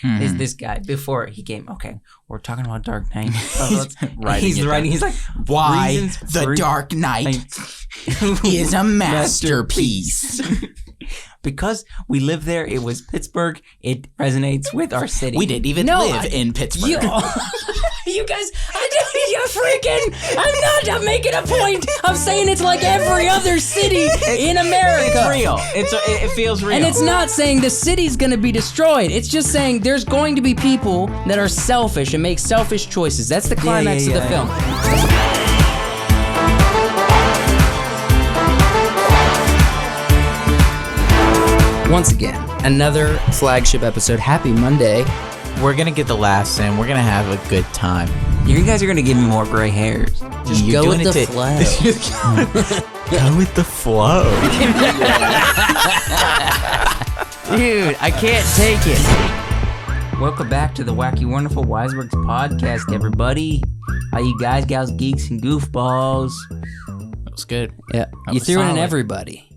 is this guy before he came. Okay, we're talking about Dark Knight. He's writing. He's like, why the Dark Knight is a masterpiece. Because we live there. It was Pittsburgh. It resonates with our city. We didn't even live in Pittsburgh. You guys, I'm making a point. I'm saying it's like every other city in America. It's real. It feels real. And it's not saying the city's going to be destroyed. It's just saying there's going to be people that are selfish and make selfish choices. That's the climax of the film. Once again, another flagship episode. Happy Monday. We're going to get the laughs in. We're going to have a good time. You guys are going to give me more gray hairs. Just go with the flow. Go with the flow. Dude, I can't take it. Welcome back to the Wacky Wonderful Wiseworks podcast, everybody. How you guys, gals, geeks, and goofballs? That was good. Yeah, you threw in everybody.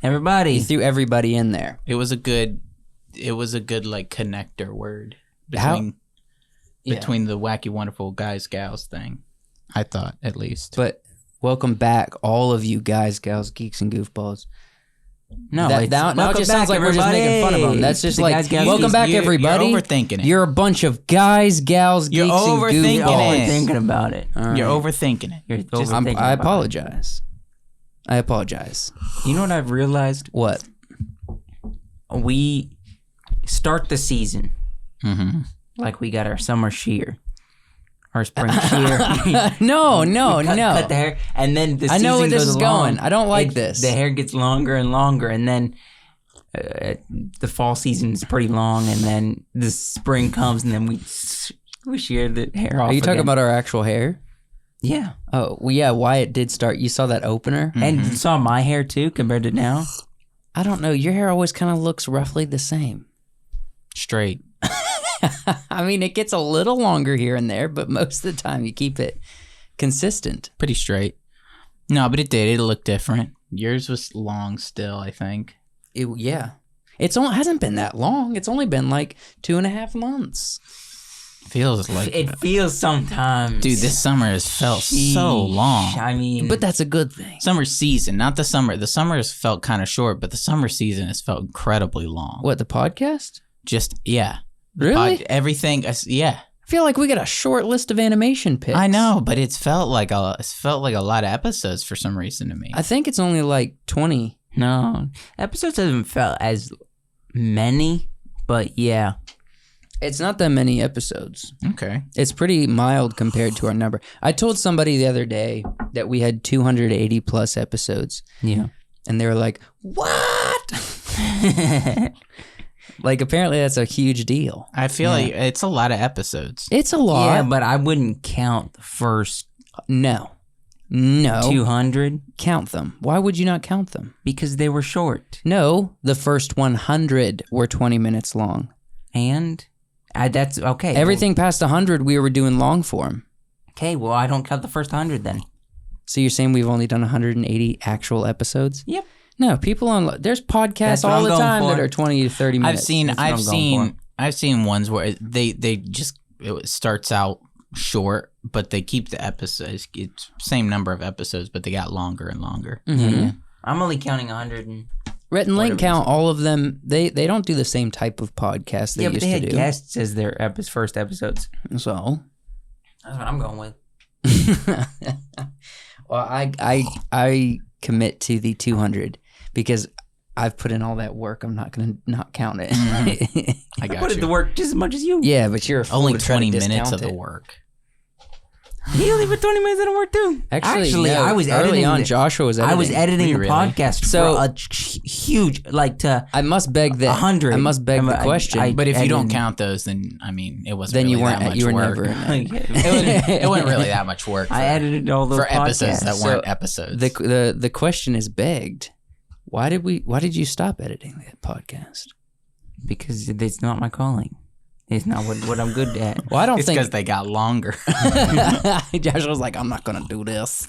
Everybody. You threw everybody in there. It was a good like connector word between the Wacky Wonderful Guys Gals thing. I thought, at least. But welcome back, all of you guys, gals, geeks, and goofballs. No, that just sounds like we're just making fun of them. That's just like, guys, gals, welcome back, everybody. You're overthinking it. You're a bunch of guys, gals, geeks, and goofballs. You're overthinking about it. Right. You're overthinking it. I apologize. I apologize. You know what I've realized? What? We start the season like we got our summer shear. Our spring shear. No. Cut the hair, and then the season goes along. I know where this is going. I don't like this. The hair gets longer and longer, and then the fall season is pretty long, and then the spring comes, and then we shear the hair off. Are you talking about our actual hair? Yeah. Oh, well, yeah, Wyatt did start. You saw that opener? And you saw my hair, too, compared to now? I don't know. Your hair always kind of looks roughly the same. Straight. I mean, it gets a little longer here and there, but most of the time you keep it consistent. Pretty straight. No, but it did. It looked different. Yours was long still, I think. Yeah. It hasn't been that long. It's only been like 2.5 months. It feels sometimes. Dude, this summer has felt so long. I mean, but that's a good thing. Summer season, not the summer. The summer has felt kind of short, but the summer season has felt incredibly long. What, the podcast? Just, yeah. Really? Everything, yeah. I feel like we got a short list of animation picks. I know, but it's felt like a lot of episodes for some reason to me. I think it's only like 20. No, episodes haven't felt as many, but yeah. It's not that many episodes. Okay. It's pretty mild compared to our number. I told somebody the other day that we had 280 plus episodes. Yeah. And they were like, what? Like, apparently that's a huge deal. I feel like it's a lot of episodes. It's a lot. Yeah, but I wouldn't count the first... No. 200? Count them. Why would you not count them? Because they were short. No, the first 100 were 20 minutes long. And... that's okay. Everything past 100, we were doing long form. Okay, well, I don't count the first 100 then. So you're saying we've only done 180 actual episodes? Yep. No, there's podcasts all the time that are 20 to 30 minutes. I've seen ones where it starts out short, but they keep the episodes. It's same number of episodes, but they got longer and longer. Mm-hmm. Yeah. I'm only counting 100 and... Rhett and Link count all of them. They don't do the same type of podcast they used to do. Yeah, but they had guests as their first episodes. So? That's what I'm going with. Well, I commit to the 200 because I've put in all that work. I'm not going to not count it. I put in the work just as much as you. Yeah, but you're only 20 minutes of the work. He only put 20 minutes of work too. Actually, no, I was editing. Joshua was editing. I was editing the podcast so for a huge, I must beg the 100. I must beg the question. But if you don't count those, then I mean, it wasn't. Then really you weren't. That much you were work. never. It wasn't really that much work. I edited all those for podcasts. episodes that weren't episodes. The question is begged. Why did you stop editing that podcast? Because it's not my calling. It's not what I'm good at. Well, I don't think... It's because they got longer. Josh was like, I'm not going to do this.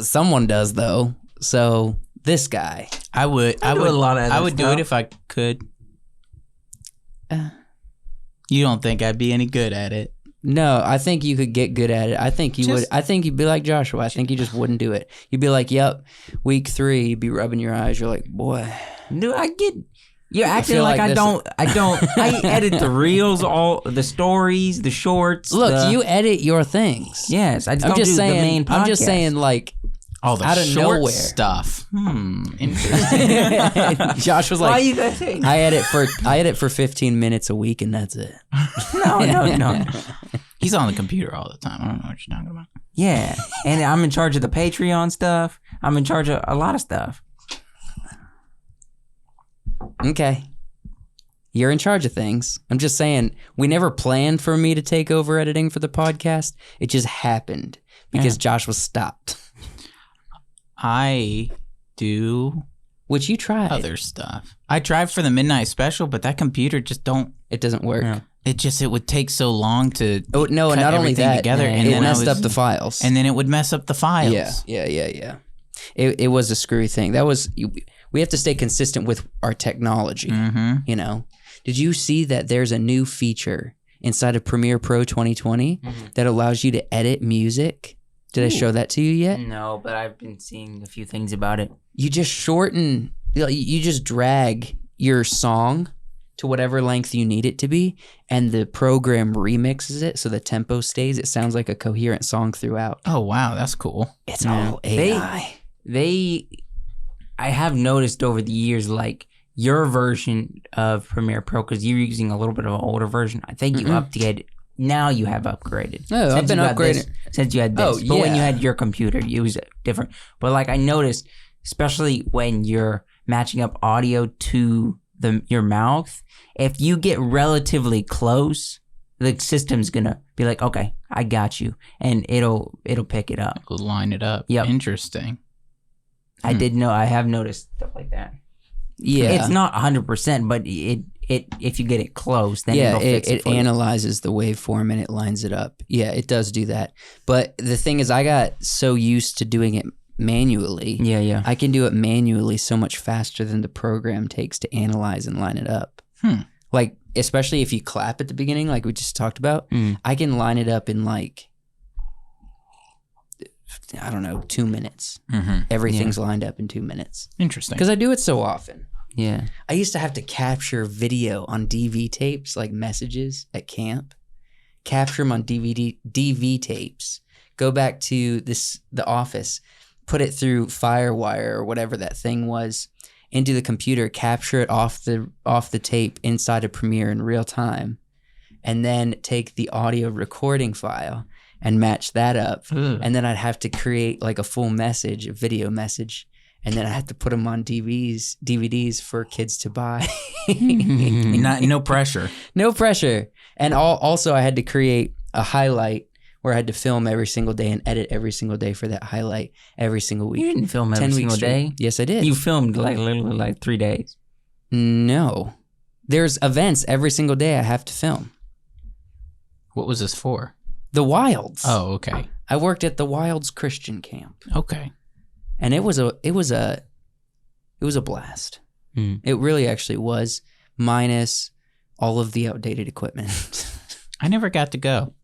Someone does, though. So, this guy. I would do it if I could. You don't think I'd be any good at it? No, I think you could get good at it. I think you would. I think you'd be like Joshua. I think you just wouldn't do it. You'd be like, "Yep, week 3." You'd be rubbing your eyes. You're like, "Boy, Dude, I get. You're acting like like I don't. I edit the reels, all the stories, the shorts. look, you edit your things." Yes, I just I'm don't just do saying. the main podcast. I'm just saying, like, All the out of short nowhere. stuff. Interesting. Josh was Why like, you guys saying? I edit for 15 minutes a week, and that's it. No. He's on the computer all the time. I don't know what you're talking about. Yeah, and I'm in charge of the Patreon stuff. I'm in charge of a lot of stuff. Okay. You're in charge of things. I'm just saying, we never planned for me to take over editing for the podcast. It just happened because Josh was stopped. I do Which you tried. other stuff. I tried for the midnight special, but that computer just don't. It doesn't work. Yeah. It would take so long to. Oh no! cut Not only everything that, together, and it then messed up the files. and then it would mess up the files. Yeah. It was a screwy thing. We have to stay consistent with our technology. Mm-hmm. You know, did you see that there's a new feature inside of Premiere Pro 2020 that allows you to edit music? Did I show that to you yet? No, but I've been seeing a few things about it. You just shorten. You just drag your song to whatever length you need it to be, and the program remixes it so the tempo stays. It sounds like a coherent song throughout. Oh wow, that's cool. It's all AI. I have noticed over the years, like your version of Premiere Pro, because you're using a little bit of an older version. I think you updated. Now you have upgraded. Oh, I've been upgraded since you had this. Oh, But when you yeah. had your computer, it was different. But like I noticed, especially when you're matching up audio to your mouth, if you get relatively close, the system's gonna be like, okay, I got you, and it'll pick it up. We'll line it up. Yep. Interesting. I have noticed stuff like that. Yeah, It's not 100%, but it if you get it close, then it'll fix it it for you. analyzes the waveform and it lines it up. Yeah, it does do that. But the thing is, I got so used to doing it manually. Yeah. I can do it manually so much faster than the program takes to analyze and line it up. Like, especially if you clap at the beginning, like we just talked about, I can line it up in like, I don't know, 2 minutes. Everything's lined up in 2 minutes. Interesting. Because I do it so often. Yeah. I used to have to capture video on DV tapes, like messages at camp. Capture them on DV tapes. Go back to the office, put it through FireWire or whatever that thing was into the computer, capture it off the tape inside of Premiere in real time, and then take the audio recording file and match that up. And then I'd have to create like a full message, a video message. And then I had to put them on DVDs for kids to buy. No pressure. No pressure. And also I had to create a highlight where I had to film every single day and edit every single day for that highlight every single week. You didn't film 10 every weeks single day. straight. Yes, I did. You filmed like literally like 3 days. No. There's events every single day I have to film. What was this for? The Wilds. Oh, okay. I worked at the Wilds Christian camp. Okay. And it was a blast. It really actually was, minus all of the outdated equipment. I never got to go.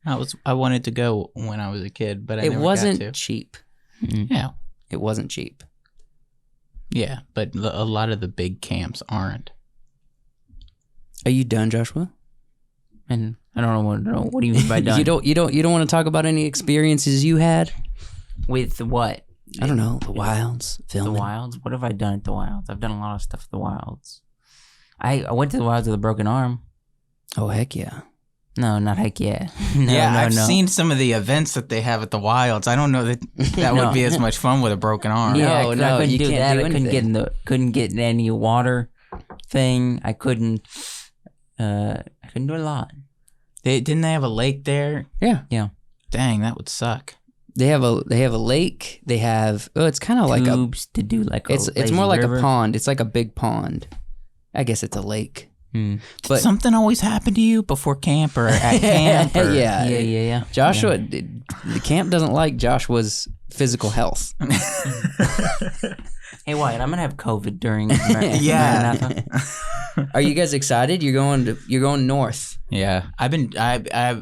I wanted to go when I was a kid, but I It never wasn't got to. cheap. Yeah. It wasn't cheap. Yeah, but a lot of the big camps aren't. Are you done, Joshua? And I don't know what do you mean by done? You don't want to talk about any experiences you had With what? I don't know, the Wilds, filming. The Wilds? What have I done at the Wilds? I've done a lot of stuff at the Wilds. I went to the Wilds with a broken arm. Oh heck yeah. No, not heck yeah. No, I've no. seen some of the events that they have at the Wilds. I don't know that would be as much fun with a broken arm. Yeah, No, 'cause no, I couldn't you do can't that. do I couldn't get any water thing. I couldn't do a lot. Didn't they have a lake there? Yeah. Dang, that would suck. They have a lake. They have it's kind of like a Tubes to do like a it's lazy more like river. a pond. It's like a big pond. I guess it's a lake. Did But something always happen to you before camp or at camp? Or? Yeah. Joshua, the camp doesn't like Joshua's physical health. Hey, Wyatt, I'm gonna have COVID during. Yeah. Are you guys excited? You're going north. Yeah, I've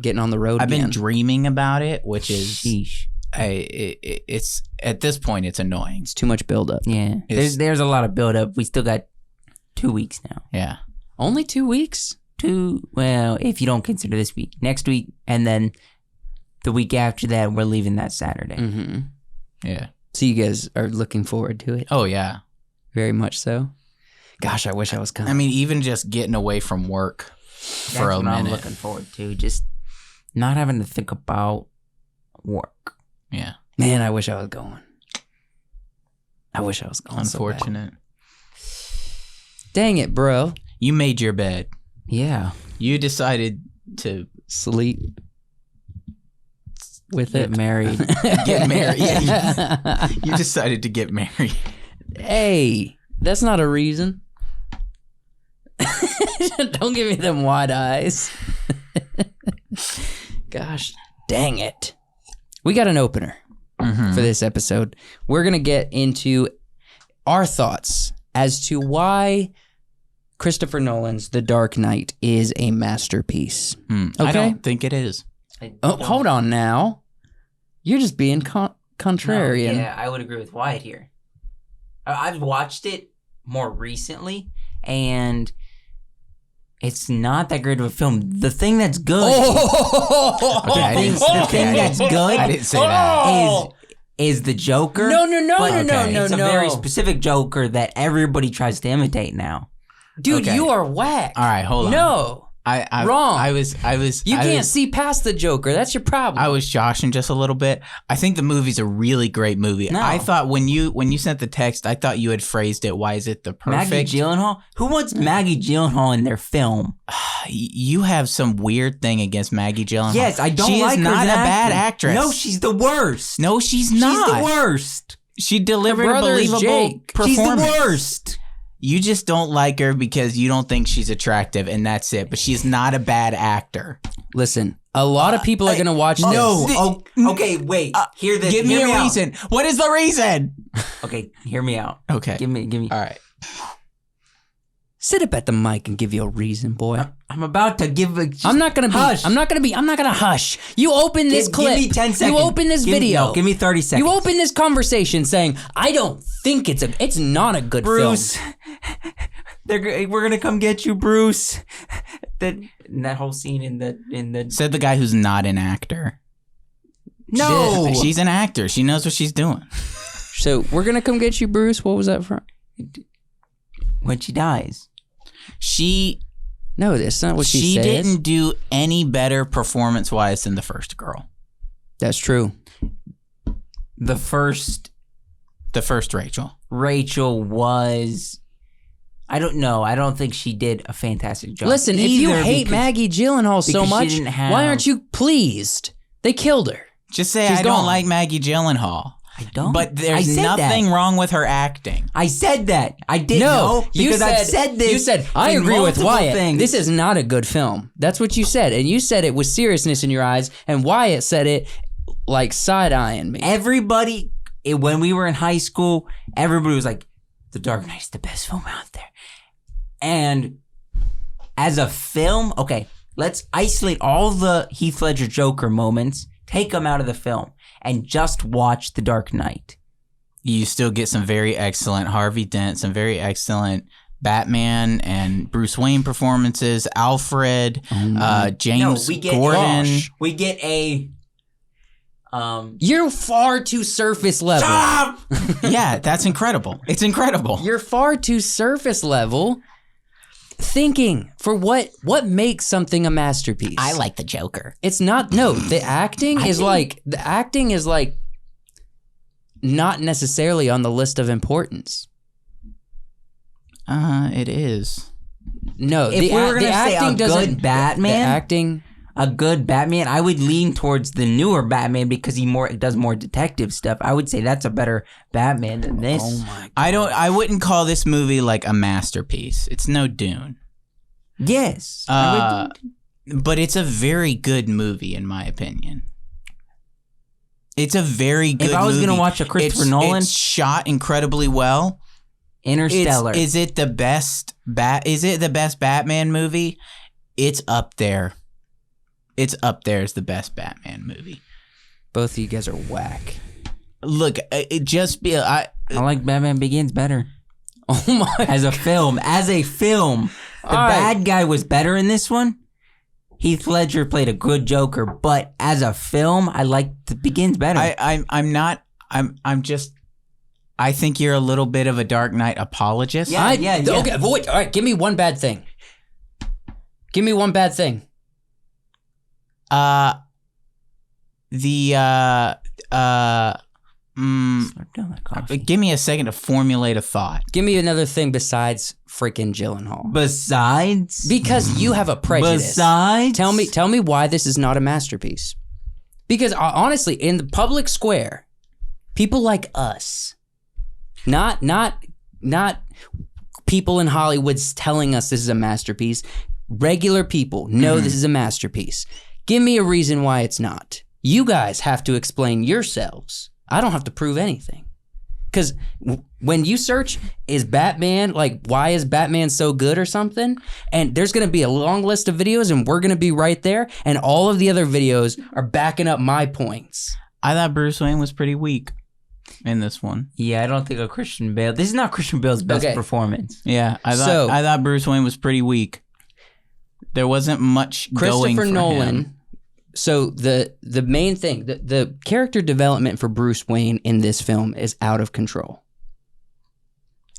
Getting on the road. I've again. been dreaming about it, which is Sheesh. it's at this point it's annoying. It's too much buildup. Yeah, there's a lot of buildup. We still got 2 weeks now. Yeah, Only 2 weeks. Well, if you don't consider this week, next week, and then the week after that, we're leaving that Saturday. Mm-hmm. yeah. So you guys are looking forward to it? Oh yeah. Very much so. Gosh, I wish I was coming. I mean, even just getting away from work That's for a what I'm minute. looking forward to. Just not having to think about work. Yeah. Man, I wish I was going. I wish I was going. Unfortunate. Dang it, bro. You made your bed. Yeah. You decided to Sleep with Get it. married. get married. Yeah, you decided to get married. Hey, that's not a reason. Don't give me them wide eyes. Gosh, dang it. We got an opener for this episode. We're going to get into our thoughts as to why Christopher Nolan's The Dark Knight is a masterpiece. I Okay. don't think it is. Oh, hold on now. You're just being contrarian. Yeah, I would agree with Wyatt here. I've watched it more recently, and it's not that great of a film. The thing that's good, Okay, I didn't say the thing that's good, I didn't say that. is the Joker. No, But no. It's a very specific Joker that everybody tries to imitate now. Dude, Okay. you are whack. All right, hold on. No. Wrong. I was. You I can't was- see past the Joker. That's your problem. I was joshing just a little bit. I think the movie's a really great movie. No. I thought when you sent the text, I thought you had phrased it. Why is it the perfect? Maggie Gyllenhaal. Who wants Maggie Gyllenhaal in their film? You have some weird thing against Maggie Gyllenhaal. Yes, I don't she like is her not as a an bad actor. actress. No, she's the worst. No, she's She's not. the worst. She delivered a brother is believable Jake. She's the performance. worst. You just don't like her because you don't think she's attractive, and that's it. But she's not a bad actor. Listen, a lot of people are going to watch this. No. Okay, wait. Hear this. Give me hear a out. reason. What is the reason? Okay, hear me out. Okay. Give me. All right. Sit up at the mic and give you a reason, boy. I'm about to give a. I'm not gonna be. Hush. I'm not gonna hush. You open this clip. Give me 10 seconds. You open this video. No, give me 30 seconds. You open this conversation saying, "I don't think it's not a good Bruce. film." We're gonna come get you, Bruce. That whole scene in the. Said the guy who's not an actor. No. She's an actor. She knows what she's doing. So we're gonna come get you, Bruce. What was that from? When she dies. No, that's not what she She says. didn't do any better performance-wise than the first girl. That's true. The first Rachel. was. I don't know. I don't think she did a fantastic job. Listen, if you Either hate because- Maggie Gyllenhaal so because she much, didn't have- why aren't you pleased? They killed her. Just say She's I gone. don't like Maggie Gyllenhaal. I don't. But I there's said nothing that. wrong with her acting. I said that. I didn't No, know because I've said this. You said I in agree with multiple Wyatt. things. This is not a good film. That's what you said, and you said it with seriousness in your eyes. And Wyatt said it like side eyeing me. Everybody, when we were in high school, everybody was like, "The Dark Knight's the best film out there." And as a film, okay, let's isolate all the Heath Ledger Joker moments, take them out of the film, and just watch The Dark Knight. You still get some very excellent Harvey Dent, some very excellent Batman and Bruce Wayne performances, Alfred, James Gordon. Gosh, we get a. You're far too surface level. Stop! Yeah, that's incredible. It's incredible. You're far too surface level. Thinking for what makes something a masterpiece. I like the Joker. It's not. No, the acting is like not necessarily on the list of importance. It is. No, If we were gonna the say acting a doesn't. good Batman, the acting. a good Batman, I would lean towards the newer Batman because he does more detective stuff. I would say that's a better Batman than this. Oh my! I wouldn't call this movie like a masterpiece. It's no Dune. Yes. But it's a very good movie in my opinion. It's a very good movie. If I was going to watch a Christopher Nolan, it's shot incredibly well. Interstellar. Is it the best Batman movie? It's up there. It's up there as the best Batman movie. Both of you guys are whack. Look, I like Batman Begins better. Oh my! As a film, the bad guy was better in this one. Heath Ledger played a good Joker, but as a film, I like the Begins better. I think you're a little bit of a Dark Knight apologist. Yeah. Okay, wait. All right, give me one bad thing. Give me one bad thing. Give me a second to formulate a thought. Give me another thing besides freaking Gyllenhaal. Because you have a prejudice. Tell me why this is not a masterpiece. Because honestly, in the public square, people like us, not people in Hollywood telling us this is a masterpiece. Regular people know this is a masterpiece. Give me a reason why it's not. You guys have to explain yourselves. I don't have to prove anything. Because when you search, is Batman, like, why is Batman so good or something? And there's going to be a long list of videos and we're going to be right there. And all of the other videos are backing up my points. I thought Bruce Wayne was pretty weak in this one. Yeah, I don't think a Christian Bale. This is not Christian Bale's best performance. Yeah, I thought Bruce Wayne was pretty weak. There wasn't much going for Nolan. him. So the main thing, the character development for Bruce Wayne in this film is out of control.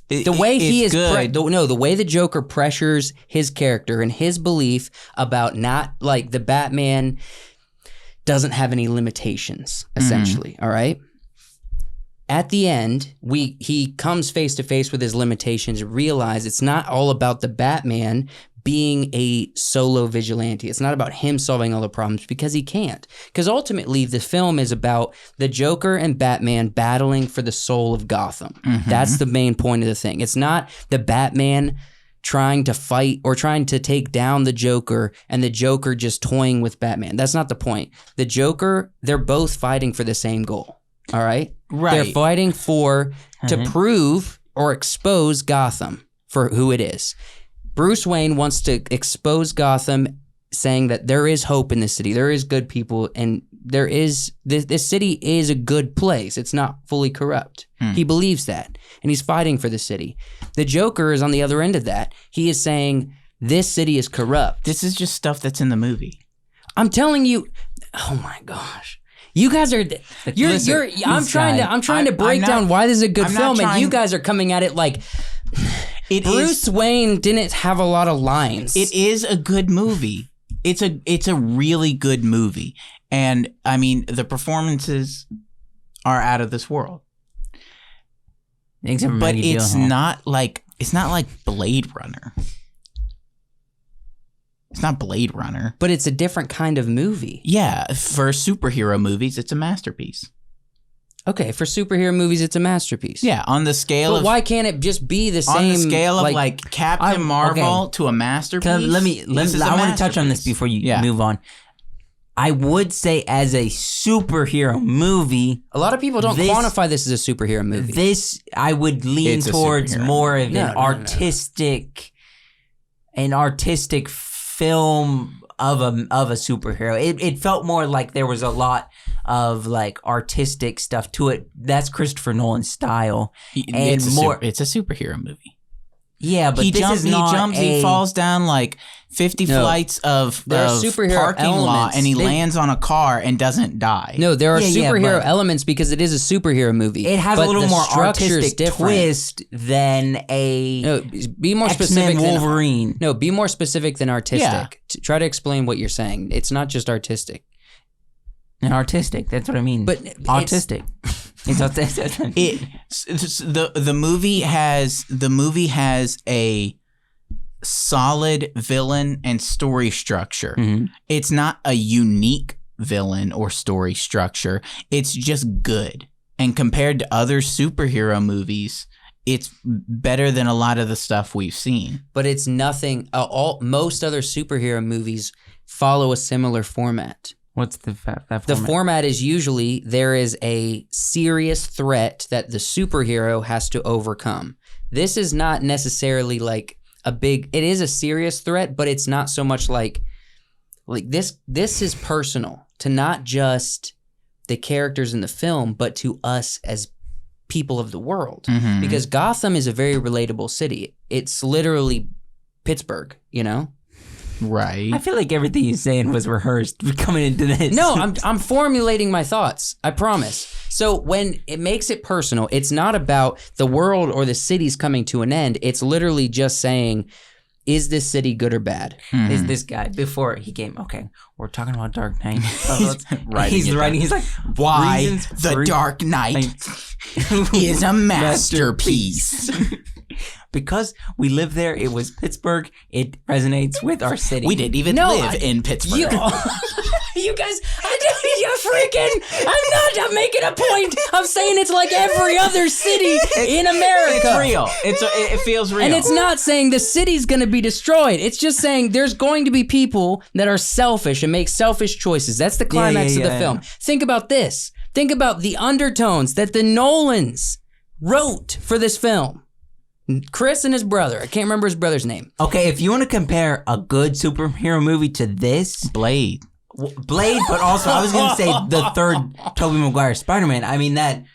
The way the way the Joker pressures his character and his belief about not, like, the Batman doesn't have any limitations, essentially. All right. At the end, he comes face to face with his limitations, realize it's not all about the Batman being a solo vigilante. It's not about him solving all the problems, because he can't. Because ultimately, the film is about the Joker and Batman battling for the soul of Gotham. That's the main point of the thing. It's not the Batman trying to fight or trying to take down the Joker and the Joker just toying with Batman. That's not the point. The Joker, they're both fighting for the same goal. All right? Right. They're fighting to prove or expose Gotham for who it is. Bruce Wayne wants to expose Gotham, saying that there is hope in this city. There is good people, and there is this city is a good place. It's not fully corrupt. He believes that, and he's fighting for the city. The Joker is on the other end of that. He is saying this city is corrupt. This is just stuff that's in the movie. I'm telling you. Oh my gosh. You guys are I'm trying to break down why this is a good film, and you guys are coming at it like Bruce Wayne didn't have a lot of lines. It is a good movie. It's a really good movie. And I mean, the performances are out of this world. Except for but Maggie it's Gyllenhaal. not like Blade Runner. It's not Blade Runner. But it's a different kind of movie. Yeah, for superhero movies, it's a masterpiece. Okay, for superhero movies, it's a masterpiece. Yeah, on the scale of... But why can't it just be the same... On the scale of, like Captain Marvel to a masterpiece? I want to touch on this before you move on. I would say as a superhero movie... A lot of people don't quantify this as a superhero movie. This, I would lean towards more of an artistic film of a superhero. It felt more like there was a lot of like artistic stuff to it. That's Christopher Nolan's style. It's a superhero movie. Yeah, but he falls down like 50 flights of parking lot, and he lands on a car and doesn't die. No, there are superhero elements because it is a superhero movie. It has a little more artistic twist than a be more specific than Wolverine. Be more specific than artistic. Yeah. Try to explain what you're saying. It's not just artistic. And artistic, that's what I mean. But autistic. The movie has a solid villain and story structure. Mm-hmm. It's not a unique villain or story structure. It's just good. And compared to other superhero movies, it's better than a lot of the stuff we've seen. But it's nothing. Most other superhero movies follow a similar format. What's that format? The format is usually there is a serious threat that the superhero has to overcome. this is not necessarily like it is a serious threat, but it's not so much like this is personal to not just the characters in the film, but to us as people of the world. Mhm. Because Gotham is a very relatable city. It's literally Pittsburgh, you know? Right. I feel like everything he's saying was rehearsed coming into this. No, I'm formulating my thoughts. I promise. So when it makes it personal, it's not about the world or the city's coming to an end. It's literally just saying, is this city good or bad? Is this guy before he came? Okay, we're talking about Dark Knight. writing He's it writing. down. He's like, Why reasons the for- Dark Knight is a masterpiece. Because we live there. It was Pittsburgh. It resonates with our city. We didn't even No, live in Pittsburgh. You guys, I'm making a point. I'm saying it's like every other city in America. It's real. It feels real. And it's not saying the city's going to be destroyed. It's just saying there's going to be people that are selfish and make selfish choices. That's the climax of the film. Think about this. Think about the undertones that the Nolans wrote for this film. Chris and his brother. I can't remember his brother's name. Okay, if you want to compare a good superhero movie to this, Blade. Blade, but also I was going to say the third Tobey Maguire Spider-Man. I mean, that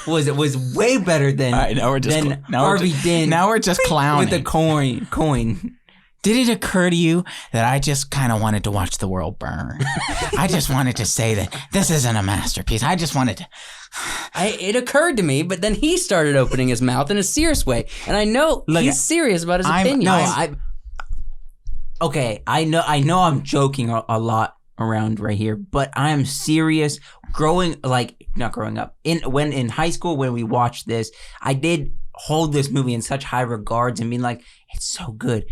was way better than, All right, now we're just than now we're Harvey just, Dent now we're just clowning. with the coin. Did it occur to you that I just kind of wanted to watch the world burn? I just wanted to say that this isn't a masterpiece. I just wanted to. It occurred to me, but then he started opening his mouth in a serious way. And I know he's serious about his opinion. I know I'm joking a lot around right here, but I'm serious. Not growing up. In high school when we watched this, I did hold this movie in such high regards and being like, it's so good.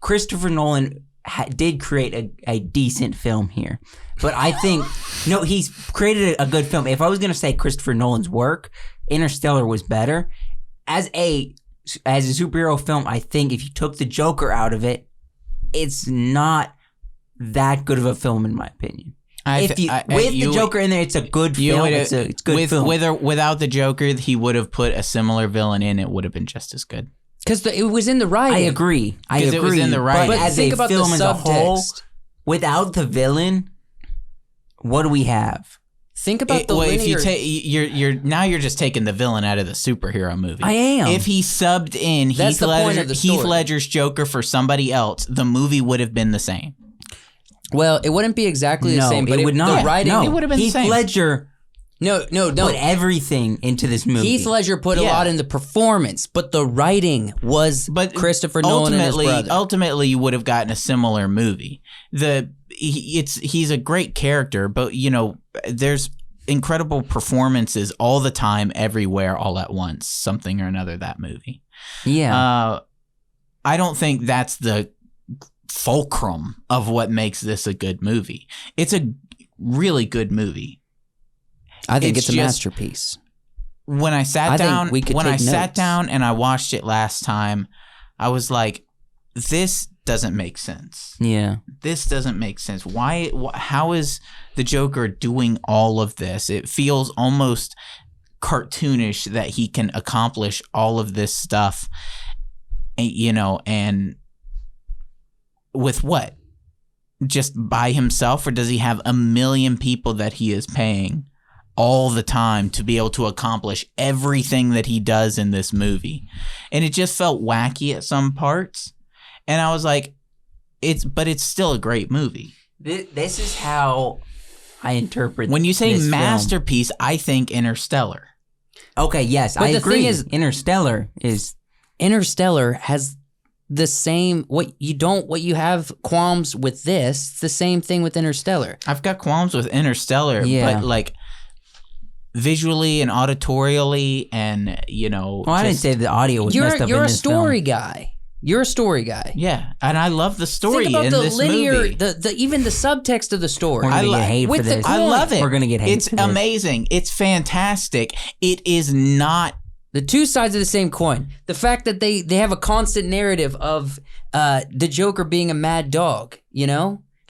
Christopher Nolan did create a decent film here. But I think, he's created a good film. If I was going to say Christopher Nolan's work, Interstellar was better. As a superhero film, I think if you took the Joker out of it, it's not that good of a film in my opinion. With the Joker in there, it's a good film. It's a good film. With or without the Joker, he would have put a similar villain in. It would have been just as good. Because it was in the writing. I agree. It was in the writing. But But as think a about film the as a whole, subtext. without the villain, what do we have? Think about the linear... If you're just taking the villain out of the superhero movie. I am. If he subbed in That's the point of the story. Heath Ledger's Joker for somebody else, the movie would have been the same. Well, it wouldn't be exactly the same, but it would not. The writing, No, it would have been the Heath same. Ledger No. put everything into this movie. Heath Ledger put a lot in the performance, but the writing was Christopher Nolan and his brother. Ultimately, you would have gotten a similar movie. He's a great character, but there's incredible performances all the time, everywhere, all at once, something or another. That movie. Yeah. I don't think that's the fulcrum of what makes this a good movie. It's a really good movie. I think it's it's a just- masterpiece. When I sat I think down, we could when I take sat notes. down and I watched it last time, I was like, this doesn't make sense. Yeah. This doesn't make sense. How is the Joker doing all of this? It feels almost cartoonish that he can accomplish all of this stuff, and with what? Just by himself, or does he have a million people that he is paying all the time to be able to accomplish everything that he does in this movie? And it just felt wacky at some parts. And I was like, it's still a great movie. This is how I interpret. When you say this film. masterpiece, I think Interstellar. Okay, yes, But I the agree. thing is- Interstellar is Interstellar has the same what you have qualms with this. It's the same thing with Interstellar. I've got qualms with Interstellar, Yeah. but like visually and auditorially, and Well, I didn't say the audio was messed up You're in a this story film. guy. You're a story guy. Yeah, and I love the story Think about in the this linear, movie. the even the subtext of the story. We're gonna get hate with for the this. I love it. We're gonna get hate It's for this. amazing. It's fantastic. It is not. The two sides of the same coin. The fact that they have a constant narrative of the Joker being a mad dog,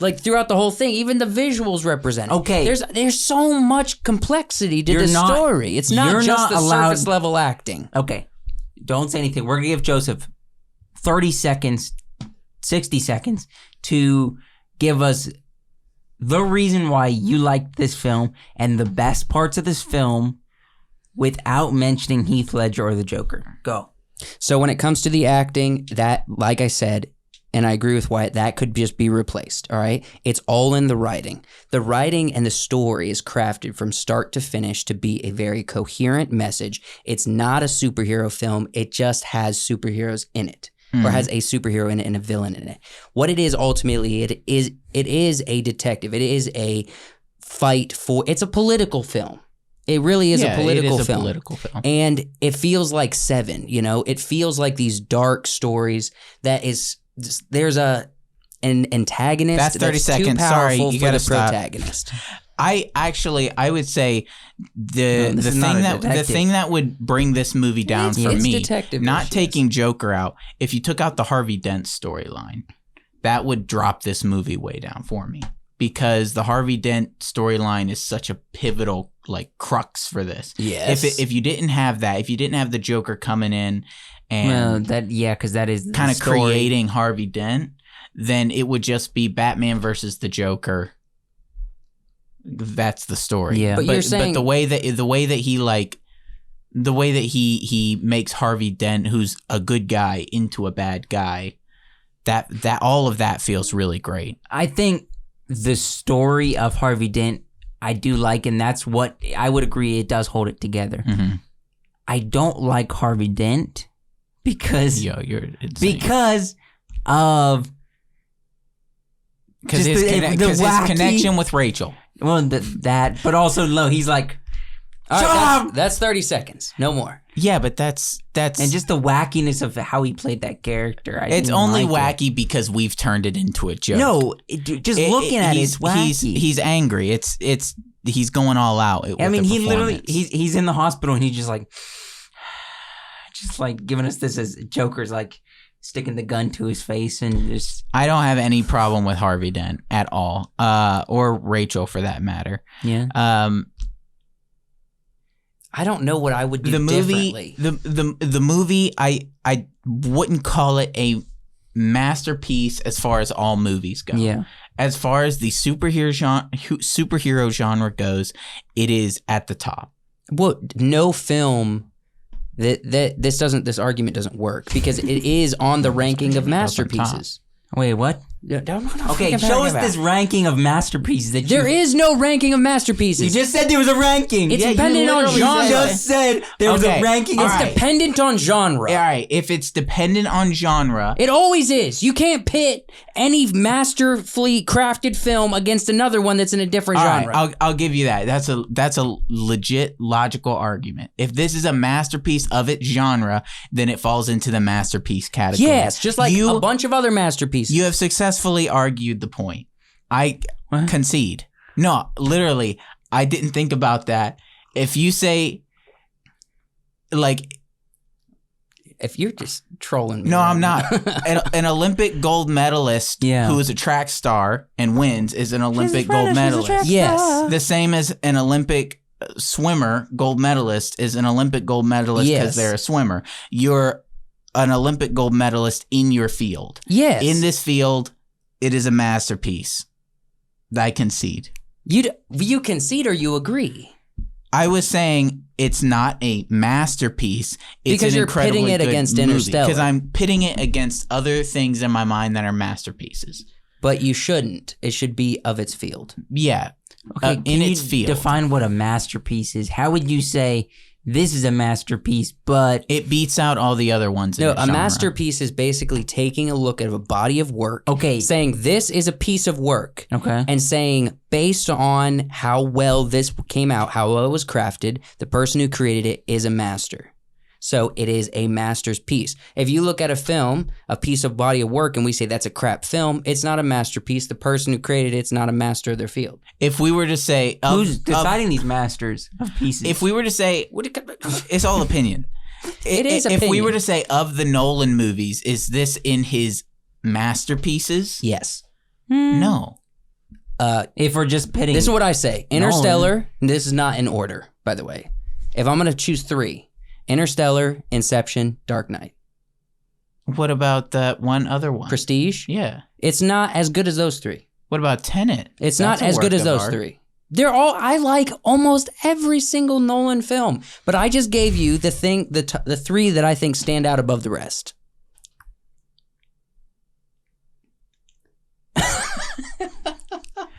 Like throughout the whole thing, even the visuals represent it. Okay. There's so much complexity to the story. It's not you're just not the allowed- surface level acting. Okay, don't say anything. We're gonna give Joseph 30 seconds, 60 seconds to give us the reason why you liked this film and the best parts of this film without mentioning Heath Ledger or the Joker. Go. So when it comes to the acting, that, like I said, and I agree with Wyatt, that could just be replaced, all right? It's all in the writing. The writing and the story is crafted from start to finish to be a very coherent message. It's not a superhero film. It just has superheroes in it, or has a superhero in it and a villain in it. What it is ultimately, it is a detective. It is a fight for, it's a political film. It really is a political film. Political film. And it feels like Seven, you know? It feels like these dark stories that is... There's an antagonist that's 30 seconds. Too powerful Sorry, you for gotta the stop. protagonist. I would say the thing that would bring this movie down for me, detective not issues. taking Joker out, if you took out the Harvey Dent storyline, that would drop this movie way down for me, because the Harvey Dent storyline is such a pivotal crux for this. Yes. If you didn't have that, if you didn't have the Joker coming in and because that is kind of creating Harvey Dent, then it would just be Batman versus the Joker. That's the story. Yeah, but you're saying, but the way that he makes Harvey Dent, who's a good guy, into a bad guy, that all of that feels really great. I think the story of Harvey Dent I do like, and that's what I would agree, it does hold it together. Mm-hmm. I don't like Harvey Dent because you're insane. because of his connection with Rachel. Well, that, but also no, he's like, all right, that's 30 seconds, no more. Yeah, but that's and just the wackiness of how he played that character. It's only wacky because we've turned it into a joke. No, looking at it, it's wacky. He's angry. It's he's going all out. I mean, he literally he's in the hospital and he's just giving us this as Joker's sticking the gun to his face and just. I don't have any problem with Harvey Dent at all, or Rachel for that matter. Yeah. I don't know what I would do differently. The movie, I wouldn't call it a masterpiece as far as all movies go. Yeah. As far as the superhero genre goes, it is at the top. Well, no film this argument doesn't work because it is on the ranking of masterpieces. Wait, what? Okay, show us this ranking of masterpieces that there is no ranking of masterpieces. You just said there was a ranking. It's dependent on genre. You just said there was a ranking. It's dependent on genre. All right, if it's dependent on genre, it always is. You can't pit any masterfully crafted film against another one that's in a different genre. Right, I'll give you that. That's a legit logical argument. If this is a masterpiece of its genre, then it falls into the masterpiece category. Yes, just like a bunch of other masterpieces. You have successfully argued the point. I concede. No, literally, I didn't think about that. If you say, if you're just trolling me. No, I'm not. An Olympic gold medalist who is a track star and wins is an Olympic gold medalist. Yes. The same as an Olympic swimmer gold medalist is an Olympic gold medalist because they're a swimmer. You're an Olympic gold medalist in your field. Yes. In this field, it is a masterpiece. I concede. You concede or you agree? I was saying it's not a masterpiece. It's because you're pitting it against Interstellar. Because I'm pitting it against other things in my mind that are masterpieces. But you shouldn't. It should be of its field. Yeah. Okay, in its field. Define what a masterpiece is. How would you say this is a masterpiece, but it beats out all the other ones? No, a masterpiece is basically taking a look at a body of work. Okay. Saying this is a piece of work. Okay. And saying based on how well this came out, how well it was crafted, the person who created it is a master. So it is a master's piece. If you look at a film, a piece of body of work, and we say that's a crap film, it's not a masterpiece. The person who created it's not a master of their field. If we were to say... Who's deciding these masters of pieces? If we were to say... It's all opinion. It is opinion. If we were to say of the Nolan movies, is this in his masterpieces? Yes. No. If we're just pitting... This is what I say. Interstellar, this is not in order, by the way. If I'm going to choose three... Interstellar, Inception, Dark Knight. What about that one other one? Prestige? Yeah. It's not as good as those three. What about Tenet? It's That's not a as good work as of those art. three. I like almost every single Nolan film, but I just gave you the three that I think stand out above the rest.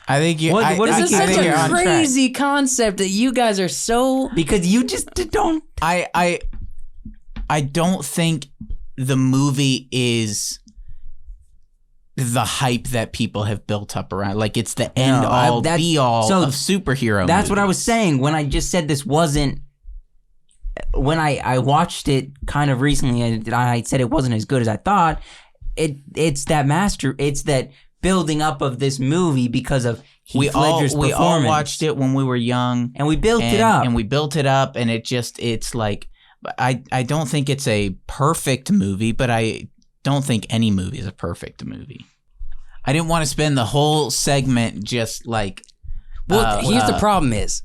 I think you. This This is such you're a on track. crazy concept that you guys are so. Because you just don't. I don't think the movie is the hype that people have built up around. Like it's the end all be all of superhero. That's what I movies. was saying when I just said this wasn't. When I watched it kind of recently and I said it wasn't as good as I thought. It's that building up of this movie because of Heath Ledger's performance. We all watched it when we were young, and we built it up. And we built it up, and it's like I don't think it's a perfect movie, but I don't think any movie is a perfect movie. I didn't want to spend the whole segment just like. Well, here's the problem is.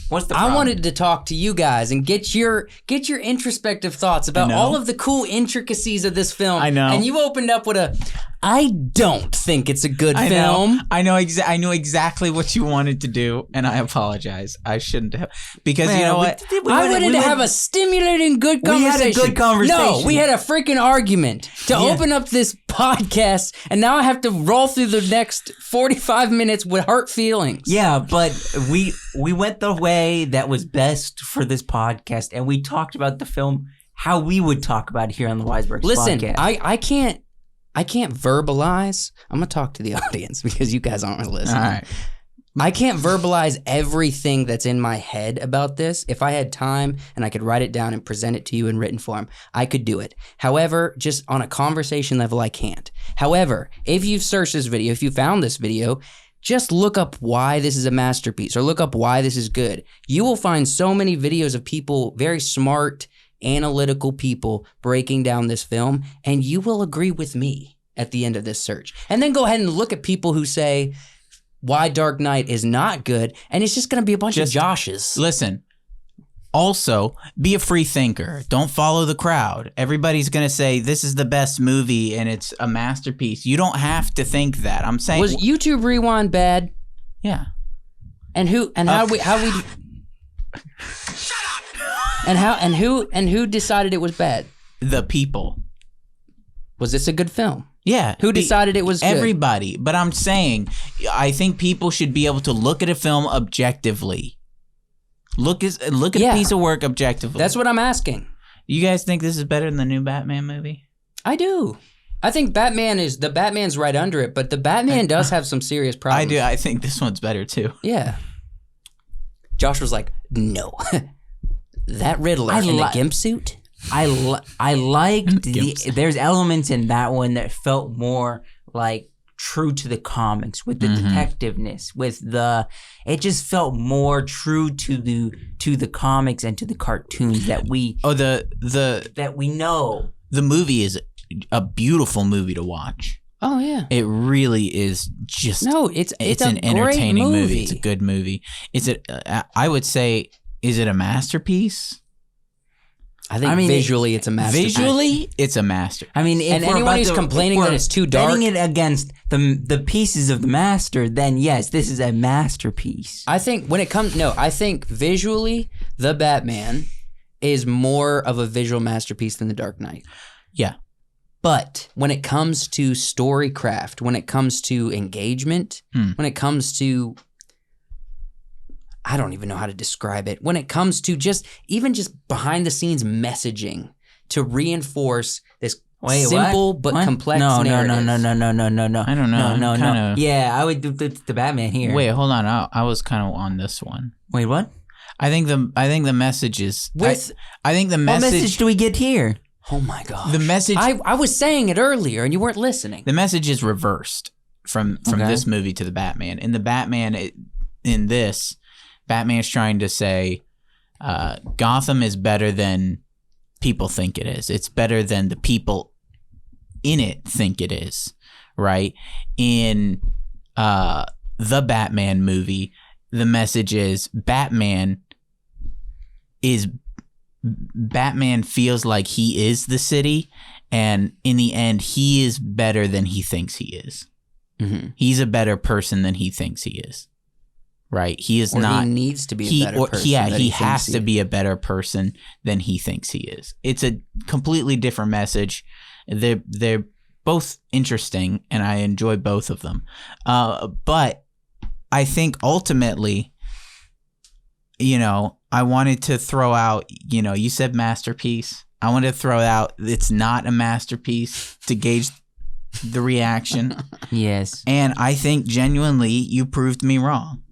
What's the problem? I wanted to talk to you guys and get your introspective thoughts about all of the cool intricacies of this film. I know. And you opened up with I don't think it's a good film. I know exactly what you wanted to do, and I apologize. I shouldn't have, because you know what? I wanted to have a stimulating, good conversation. We had a good conversation. No, we had a freaking argument to open up this podcast, and now I have to roll through the next 45 minutes with hurt feelings. Yeah, but we went the way that was best for this podcast, and we talked about the film how we would talk about it here on the Wiseworks podcast. Listen, I can't verbalize. I'm going to talk to the audience because you guys aren't listening. All right. I can't verbalize everything that's in my head about this. If I had time and I could write it down and present it to you in written form, I could do it. However, just on a conversation level, I can't. However, if you've searched this video, if you found this video, just look up why this is a masterpiece or look up why this is good. You will find so many videos of people, very smart, analytical people breaking down this film, and you will agree with me at the end of this search. And then go ahead and look at people who say why Dark Knight is not good, and it's just going to be a bunch of Joshes. Listen, also, be a free thinker. Don't follow the crowd. Everybody's going to say this is the best movie and it's a masterpiece. You don't have to think that. I'm saying... Was YouTube Rewind bad? Yeah. And who who decided it was bad? The people. Was this a good film? Yeah. Who decided it was good? Everybody. But I'm saying, I think people should be able to look at a film objectively. Look at a piece of work objectively. That's what I'm asking. You guys think this is better than the new Batman movie? I do. I think Batman's right under it, but the Batman does have some serious problems. I do. I think this one's better too. Yeah. Josh was like, no. That Riddler in the gimp suit? I liked there's elements in that one that felt more like true to the comics with the detectiveness, it just felt more true to the comics and to the cartoons that we that we know. The movie is a beautiful movie to watch. Oh yeah. It really is just it's an entertaining movie. It's a good movie. I would say, is it a masterpiece? I think visually it's a masterpiece. Visually, it's a master. I mean, and anyone who's complaining that it's too dark, betting it against the pieces of the master, then yes, this is a masterpiece. I think I think visually, the Batman is more of a visual masterpiece than the Dark Knight. Yeah. But when it comes to story craft, when it comes to engagement, when it comes to, I don't even know how to describe it. When it comes to just behind the scenes messaging to reinforce this simple but complex narrative. No. I don't know. No. Yeah, I would do the Batman here. Wait, hold on. I was kind of on this one. Wait, what? I think the message is I think the message. What message do we get here? Oh my gosh. The message. I was saying it earlier and you weren't listening. The message is reversed from this movie to the Batman. In the Batman, in this, Batman's trying to say Gotham is better than people think it is. It's better than the people in it think it is, right? In the Batman movie, the message is Batman is Batman feels like he is the city, and in the end, he is better than he thinks he is. Mm-hmm. He's a better person than he thinks he is. Right? He is not. He needs to be a better person. Yeah, he has to be a better person than he thinks he is. It's a completely different message. They're both interesting, and I enjoy both of them. But I think ultimately, I wanted to throw out, you said masterpiece. I wanted to throw out it's not a masterpiece to gauge the reaction. Yes. And I think genuinely you proved me wrong.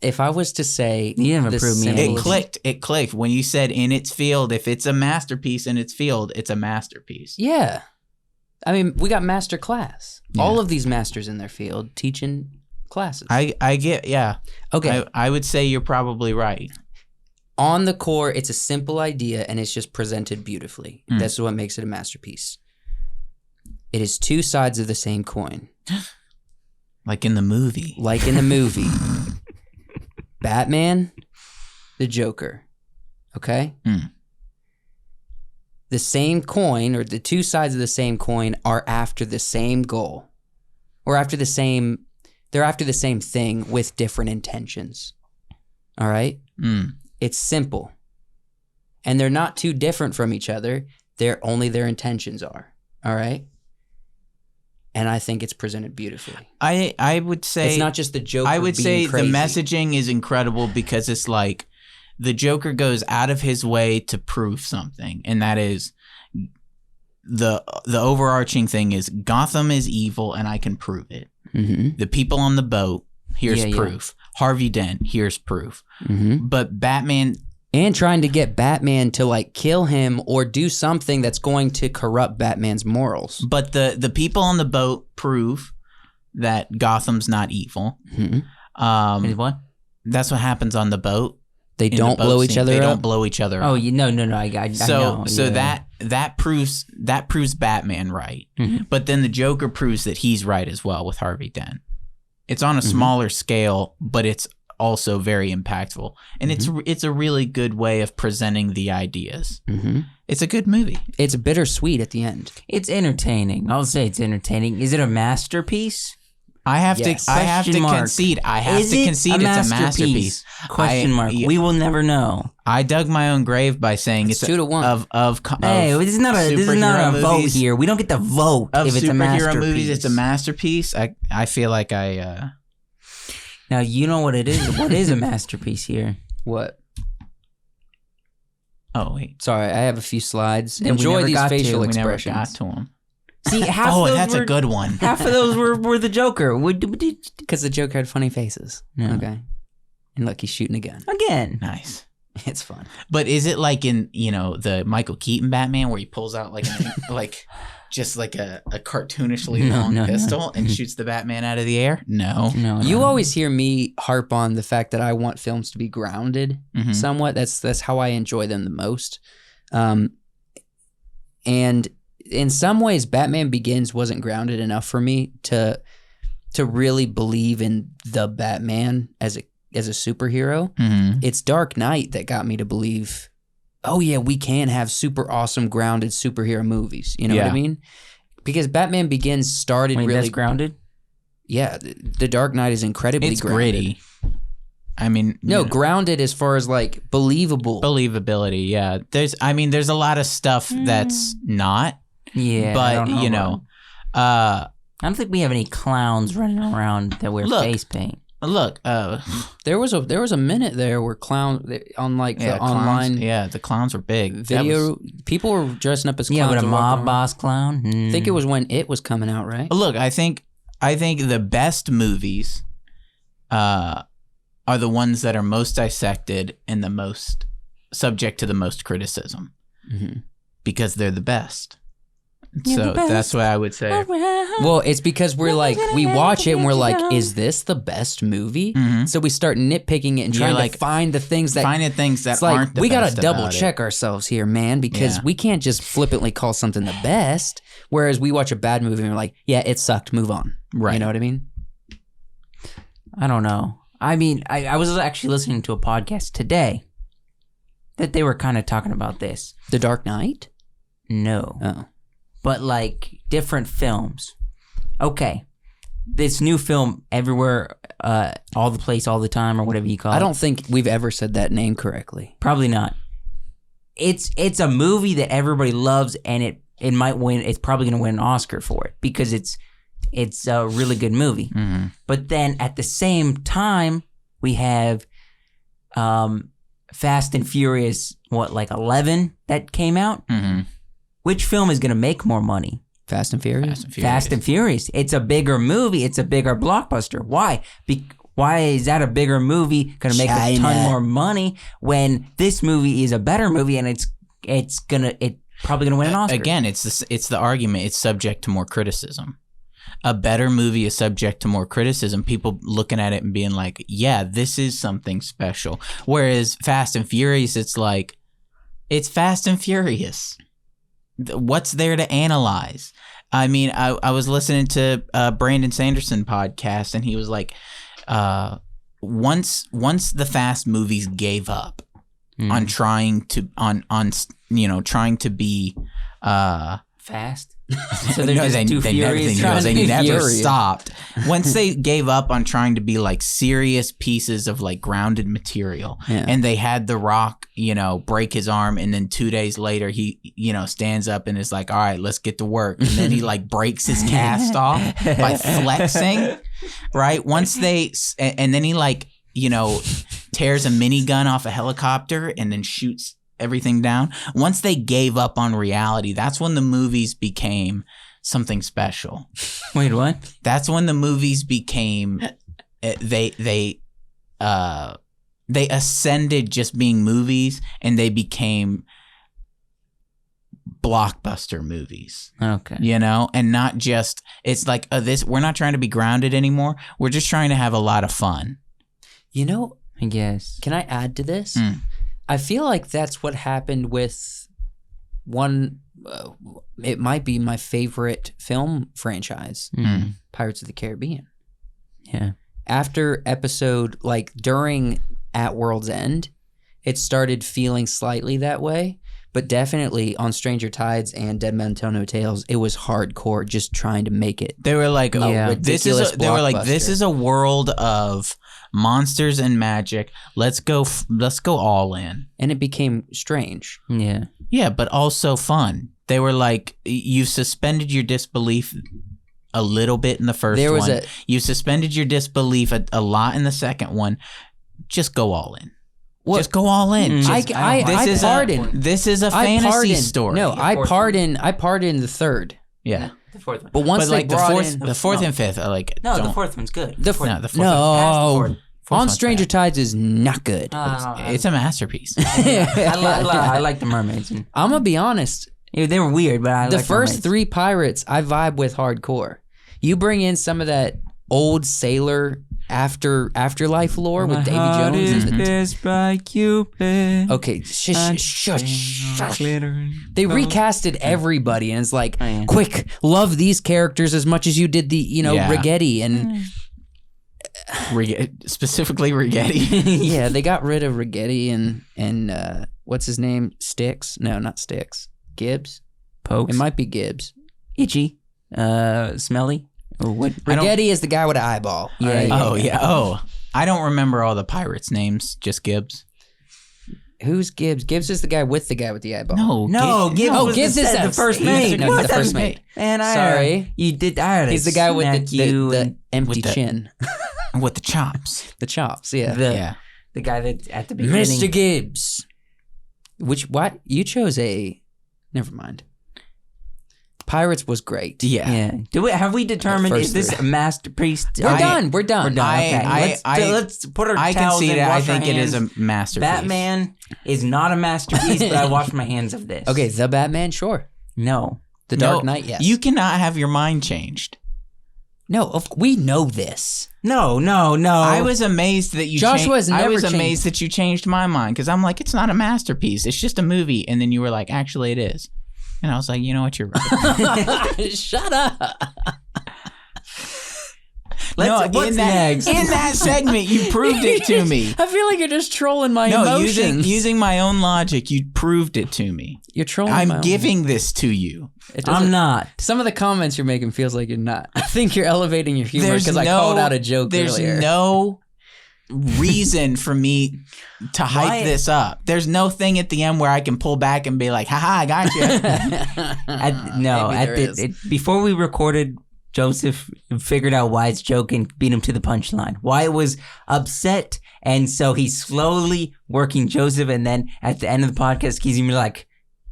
If I was to say, you never proved me. It clicked when you said in its field. If it's a masterpiece in its field, it's a masterpiece. Yeah, I mean, we got master class. Yeah. All of these masters in their field teaching classes. I get, yeah. Okay, I would say you're probably right. On the core, it's a simple idea and it's just presented beautifully. That's what makes it a masterpiece. It is two sides of the same coin. Like in the movie. Batman, the Joker, okay? The same coin, or the two sides of the same coin, are after the same goal. Or they're after the same thing with different intentions. All right? It's simple. And they're not too different from each other. They're only their intentions are. All right? And I think it's presented beautifully. I would say it's not just the Joker. I would say crazy. The messaging is incredible because it's like the Joker goes out of his way to prove something, and that is the overarching thing is Gotham is evil, and I can prove it. Mm-hmm. The people on the boat, here's proof. Harvey Dent, here's proof. Mm-hmm. But Batman. And trying to get Batman to kill him or do something that's going to corrupt Batman's morals. But the people on the boat prove that Gotham's not evil. Mm-hmm. What? That's what happens on the boat. They don't blow each other up. They don't blow each other up. Oh, no. I know. So that proves Batman right. Mm-hmm. But then the Joker proves that he's right as well with Harvey Dent. It's on a smaller scale, but it's also very impactful, and it's a really good way of presenting the ideas. It's a good movie. It's bittersweet at the end. It's entertaining. I'll say it's entertaining. Is it a masterpiece? I have to concede. It's a masterpiece. Question mark. We will never know. I dug my own grave by saying it's 2-1. Hey, this is not a vote here. We don't get to vote if it's a masterpiece. Superhero movies, it's a masterpiece. I feel like I. Now you know what it is. What is a masterpiece here? What? Oh wait, sorry. I have a few slides. And enjoy these facial We expressions. never got to them. See, that's a good one. Half of those were the Joker. Because the Joker had funny faces. Yeah. Okay. And look, he's shooting a gun. Again. Nice. It's fun. But is it like in the Michael Keaton Batman where he pulls out just like a cartoonishly long pistol and shoots the Batman out of the air? No. You always hear me harp on the fact that I want films to be grounded somewhat. That's how I enjoy them the most. And in some ways, Batman Begins wasn't grounded enough for me to really believe in the Batman as a superhero. It's Dark Knight that got me to believe, oh yeah, we can have super awesome grounded superhero movies. You know what I mean? Because Batman Begins started really that's grounded. Yeah, the Dark Knight is incredibly it's grounded. Gritty. I mean, grounded as far as believable. Believability. Yeah, there's a lot of stuff that's not. Yeah, but I don't think we have any clowns running around that wear face paint. Look, there was a minute there where clowns on the online. Yeah, the clowns were big. Video people were dressing up as clowns. Yeah, but a mob boss clown. I think it was when It was coming out, right? Look, I think the best movies are the ones that are most dissected and the most subject to the most criticism because they're the best. So that's what I would say. Well, it's because we watch it and we're like, is this the best movie? So we start nitpicking it and trying to find the things that aren't the best. We got to double check ourselves here, man, because we can't just flippantly call something the best. Whereas we watch a bad movie and we're like, yeah, it sucked, move on. Right. You know what I mean? I don't know. I mean, I was actually listening to a podcast today, that they were kind of talking about this. The Dark Knight? No. Oh. But like different films. Okay. This new film, Everywhere, All the Place, All the Time, or whatever you call it. I don't think we've ever said that name correctly. Probably not. It's a movie that everybody loves, and it might win. It's probably going to win an Oscar for it because it's a really good movie. Mm-hmm. But then at the same time, we have Fast and Furious, like 11 that came out? Mm-hmm. Which film is going to make more money? Fast and Furious? Fast and Furious. It's a bigger movie. It's a bigger blockbuster. Why? Why is that a bigger movie going to make a ton more money when this movie is a better movie and it's probably going to win an Oscar? Again, it's the argument. It's subject to more criticism. A better movie is subject to more criticism. People looking at it and being like, yeah, this is something special. Whereas Fast and Furious, it's like, it's Fast and Furious. What's there to analyze? I mean, I was listening to Brandon Sanderson podcast, and he was like, once the Fast movies gave up on trying to be fast. So they never stopped. Once they gave up on trying to be like serious pieces of like grounded material, and they had The Rock, break his arm, and then 2 days later he, stands up and is like, all right, let's get to work, and then he like breaks his cast off by flexing, right? And then he like, tears a minigun off a helicopter and then shoots everything down. Once they gave up on reality, that's when the movies became something special. Wait, what? That's when the movies became they ascended just being movies, and they became blockbuster movies. Okay. And not just, it's like we're not trying to be grounded anymore. We're just trying to have a lot of fun. I guess. Can I add to this? I feel like that's what happened with one, it might be my favorite film franchise, Pirates of the Caribbean. Yeah. After episode, like during At World's End, it started feeling slightly that way, but definitely on Stranger Tides and Dead Men Tell No Tales, it was hardcore just trying to make it. They were like, this is a world of monsters and magic. Let's go all in. And it became strange. Yeah. Yeah, but also fun. They were like, you suspended your disbelief a little bit in the first one. You suspended your disbelief a lot in the second one. Just go all in. Just go all in. This is a fantasy story. No, I pardon the third. Yeah. The fourth one. But once like the fourth and fifth are like, the fourth one's good. The fourth On Stranger Tides is not good. It's a masterpiece. I like the mermaids. I'm gonna be honest. They were weird, but the first three pirates I vibe with hardcore. You bring in some of that old sailor afterlife lore with Davy Jones. Okay, shush. They recasted everybody, and it's like, quick, love these characters as much as you did the Rigetti and. Specifically Rigetti. Yeah, they got rid of Rigetti and what's his name? Sticks? No, not Sticks. Gibbs? Pokes? It might be Gibbs. Itchy? Smelly? Or what? Rigetti is the guy with an eyeball. Yeah. I don't remember all the pirates' names, just Gibbs. Who's Gibbs? Gibbs is the guy with the eyeball. No, Gibbs is the first mate. No, he's the first mate. And sorry, you did. He's the guy with the empty chin, with the chops. The chops, yeah. The guy that at the beginning. Mr. Gibbs. What you chose a? Never mind. Pirates was great. Yeah. Have we determined is this a masterpiece? We're done. Okay. Let's put our towels in. I think it is a masterpiece. Batman is not a masterpiece, but I wash my hands of this. Okay, the Batman, sure. No. The Dark Knight, yes. You cannot have your mind changed. No, we know this. No. I was amazed that you Joshua's never I was changed. amazed that you changed my mind because I'm like, it's not a masterpiece. It's just a movie. And then you were like, actually, it is. And I was like, you know what, you're right. Shut up. What's next? In that segment, you proved it to me. I feel like you're just trolling my emotions. Using my own logic, you proved it to me. You're trolling. I'm giving this to you. I'm not. Some of the comments you're making feels like you're not. I think you're elevating your humor because I called out a joke earlier. There's no reason for me to hype this up. There's no thing at the end where I can pull back and be like, haha, I got you. Before we recorded, Joseph figured out Wyatt's joke and beat him to the punchline. Wyatt was upset, and so he's slowly working Joseph, and then at the end of the podcast, he's gonna be like,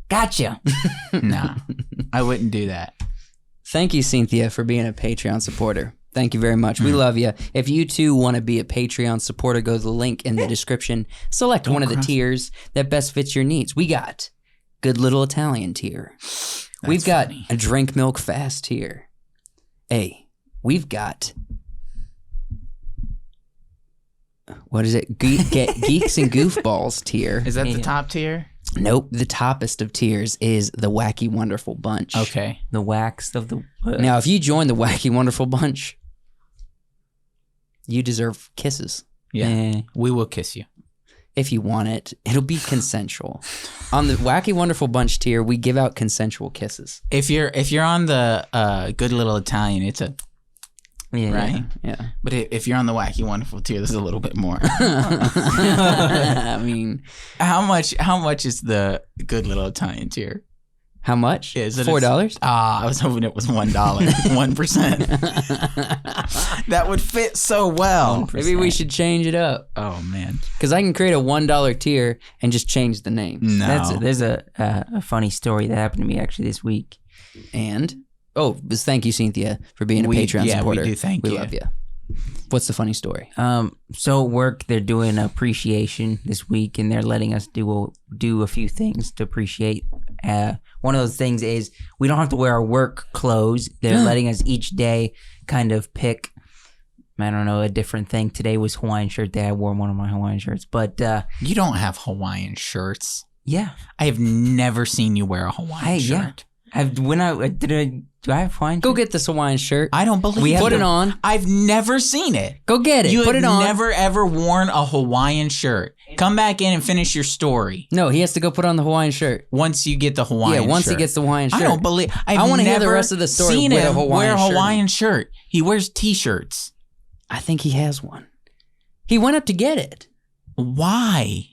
gotcha. Nah, I wouldn't do that. Thank you, Cynthia, for being a Patreon supporter. Thank you very much. We love you. If you too want to be a Patreon supporter, go to the link in the description. Select one of the tiers that best fits your needs. We got Good Little Italian tier. We've got a Drink Milk Fast tier. We've got, what is it? Geeks and Goofballs tier. Is that the top tier? Nope. The toppest of tiers is the Wacky Wonderful Bunch. Okay. The wax of the... Now, if you join the Wacky Wonderful Bunch, you deserve kisses. Yeah. We will kiss you. If you want it. It'll be consensual. On the Wacky Wonderful Bunch tier, we give out consensual kisses. If you're on the Good Little Italian, it's a... Yeah. Right? Yeah. But if you're on the Wacky Wonderful tier, there's a little bit more. I mean... How much is the Good Little Italian tier? How much? Is it $4? I was hoping it was $1. 1%. That would fit so well. 1%. Maybe we should change it up. Oh, man. Because I can create a $1 tier and just change the name. No. There's a funny story that happened to me actually this week. And... thank you, Cynthia, for being a Patreon supporter. We do thank you. We love you. What's the funny story? So at work, they're doing appreciation this week, and they're letting us do a few things to appreciate. One of those things is we don't have to wear our work clothes. They're letting us each day kind of pick, I don't know, a different thing. Today was Hawaiian shirt day. I wore one of my Hawaiian shirts, but you don't have Hawaiian shirts. Yeah, I have never seen you wear a Hawaiian shirt. Do I have Hawaiian? Go get this Hawaiian shirt. I don't believe Put it on. I've never seen it. Go get it. Put it on. You've never ever worn a Hawaiian shirt. Come back in and finish your story. No, he has to go put on the Hawaiian shirt. Once you get the Hawaiian shirt. Yeah, once he gets the Hawaiian shirt. I don't believe. I want to hear the rest of the story. Seen him wear a Hawaiian shirt. shirt. He wears T-shirts. I think he has one. He went up to get it. Why?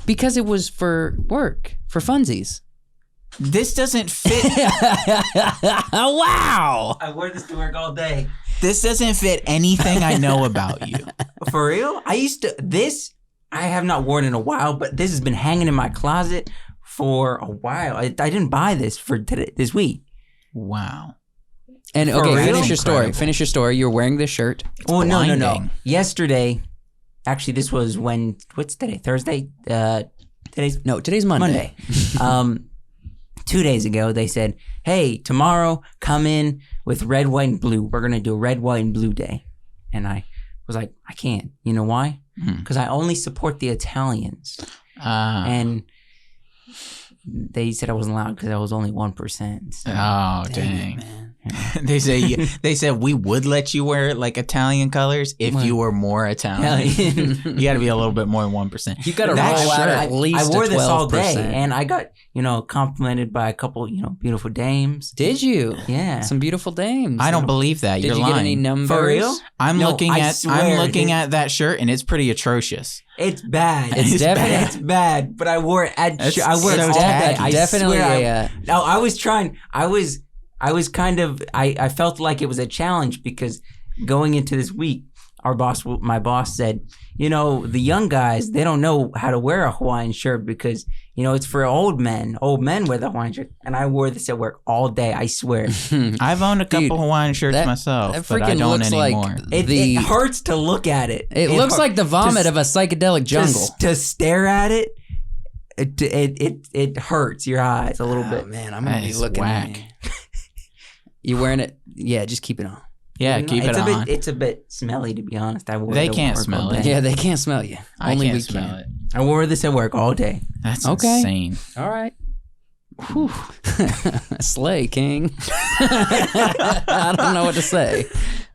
Because it was for work, for funsies. This doesn't fit. Wow. I wore this to work all day. This doesn't fit anything I know about you. For real? I have not worn in a while, but this has been hanging in my closet for a while. I didn't buy this for this week. Wow. And For okay, real? finish your story. Incredible. Finish your story. You're wearing this shirt. Oh, no. blinding. Yesterday, actually, this was what's today? Thursday? Today's Monday. Monday. 2 days ago, they said, hey, tomorrow, come in with red, white, and blue. We're going to do a red, white, and blue day. And I was like, I can't. You know why? Because I only support the Italians. And they said I wasn't allowed because I was only 1%. So. Oh, dang. Man. They said we would let you wear like Italian colors if you were more Italian. You got to be a little bit more than 1%. You got to roll out at least I wore this all day, 12%. and I got complimented by a couple beautiful dames. Did you? Yeah, Some beautiful dames. I don't believe that. Did You're you lying. get any numbers? For real? I'm No, looking I at swear. at that shirt and it's pretty atrocious. It's bad. It's definitely- It's bad. But I wore it I wore it so all day. tacky. I Definitely swear No, I was trying. I was kind of. I felt like it was a challenge because going into this week, my boss said, the young guys, they don't know how to wear a Hawaiian shirt because it's for old men. Old men wear the Hawaiian shirt, and I wore this at work all day. I swear. I've owned a couple Hawaiian shirts that myself, freaking but I don't looks anymore. like It hurts to look at it. It looks like the vomit of a psychedelic jungle. To stare at it. It hurts your eyes a little Oh bit. man, I'm gonna That be is looking. whack. You wearing it? Yeah, just keep it on. Yeah, keep it on. It's a bit smelly, to be honest. I wore They it to can't work smell all it. day. Yeah, they can't smell you. I Only can't we smell can. it. I wore this at work all day. That's Okay. insane. All right. Whew. Slay, King. I don't know what to say.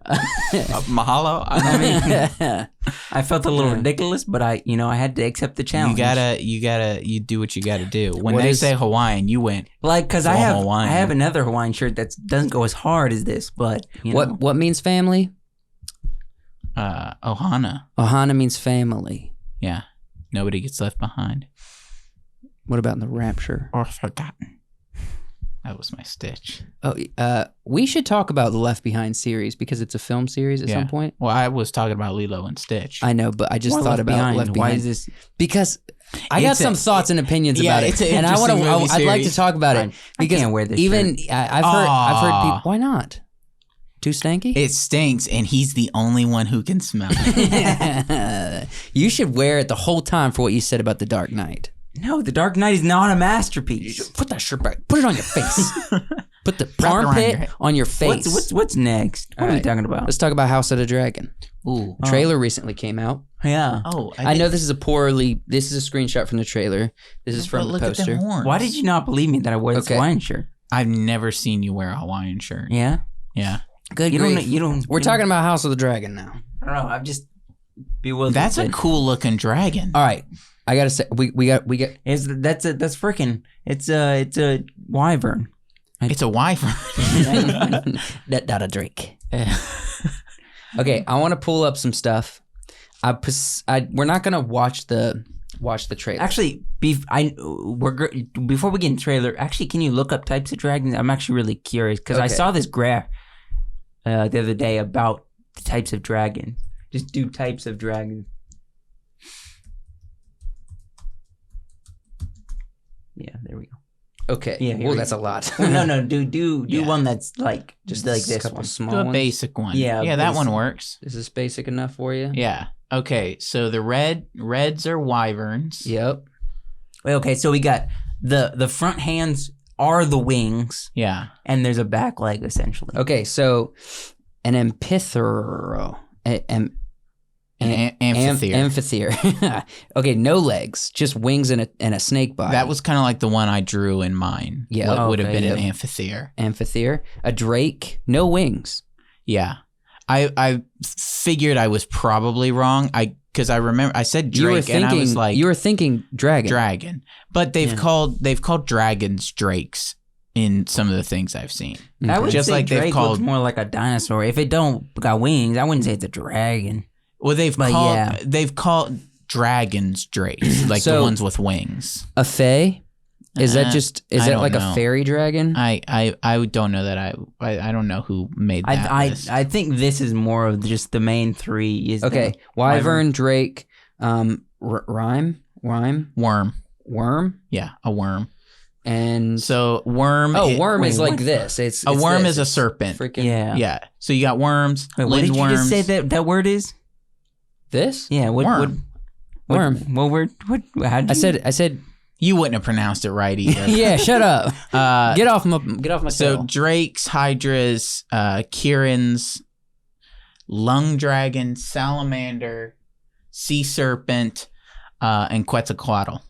Mahalo. I mean, I felt a little ridiculous, but I had to accept the challenge. You do what you gotta do. When What they is- say Hawaiian, you went. like, because I Full Hawaiian. have another Hawaiian shirt that doesn't go as hard as this, but What means family? Ohana. Ohana means family. Yeah. Nobody gets left behind What about in the rapture? or forgotten. That was my Stitch. Oh, we should talk about the Left Behind series because it's a film series at some point. Well, I was talking about Lilo and Stitch. I know, but I just thought about Left Behind. Why is this? Because I got some thoughts and opinions about it, and I want to. I'd like to talk about it because I can't wear this even shirt. I've heard people. Why not? Too stanky? It stinks, and he's the only one who can smell it. You should wear it the whole time for what you said about The Dark Knight. No, The Dark Knight is not a masterpiece. Put that shirt back. Put it on your face. Put the Wrap it around armpit your head. on your face. What's next? What All are we right. talking about? Let's talk about House of the Dragon. Ooh. Trailer recently came out. Yeah. Oh, I know this is a screenshot from the trailer. This is from the look at poster. them horns. Why did you not believe me that I wore this Okay. Hawaiian shirt? I've never seen you wear a Hawaiian shirt. Yeah. Yeah. Good You grief. don't. We're talking about House of the Dragon now. I don't know. I'm just bewildered. That's a cool looking dragon. All right. I gotta say, we got. That's freaking. It's a wyvern. It's a wyvern. Not a drake. Okay, I want to pull up some stuff. We're not gonna watch the trailer. Actually, before we get in trailer, actually, can you look up types of dragons? I'm actually really curious because I Okay. saw this graph the other day about the types of dragons. Just do types of dragons. Yeah, there we go. Okay. Yeah, here Well, we that's go. a lot. No, do Yeah. one that's like just like a this couple one. small Do a ones. basic one. Yeah, Yeah, that one basic. works. Is this basic enough for you? Yeah. Okay. So the reds are wyverns. Yep. Wait, okay, so we got the front hands are the wings, Yeah. and there's a back leg essentially. Okay, so an amphitheater. Amphitheater. Amphitheater. Okay, no legs, just wings and a snake body. That was kind of like the one I drew in mine. Yeah. What would have Okay, been an yeah. amphitheater. amphitheater. A drake, no wings. Yeah. I figured I was probably wrong. Because I remember I said drake and I was like you were thinking dragon. dragon. But they've Yeah. called dragons drakes in some of the things I've seen. I would Just say like they've Drake called- looks more like a dinosaur. If it don't got wings, I wouldn't say it's a dragon. Well, But they've called dragons drakes, like the So- ones with wings. A fae? Is that I that don't like know. a fairy dragon? I don't know that I don't know who made that list. I think this is more of just the main three. Is Okay, the wyvern, drake, rhyme, worm, Yeah, a worm. and So worm. worm is wait, like what? this. It's A worm this. is a It's serpent. Freaking Yeah. Yeah. So you got worms. Wait, what did you lindworms. just say that word is? This? Yeah, what Worm. Worm. What word? What? How did I said. You wouldn't have pronounced it right either. Yeah, shut up. Uh, Get off my so tail. drakes, hydras, kirins, lung dragon, salamander, sea serpent, and quetzalcoatl.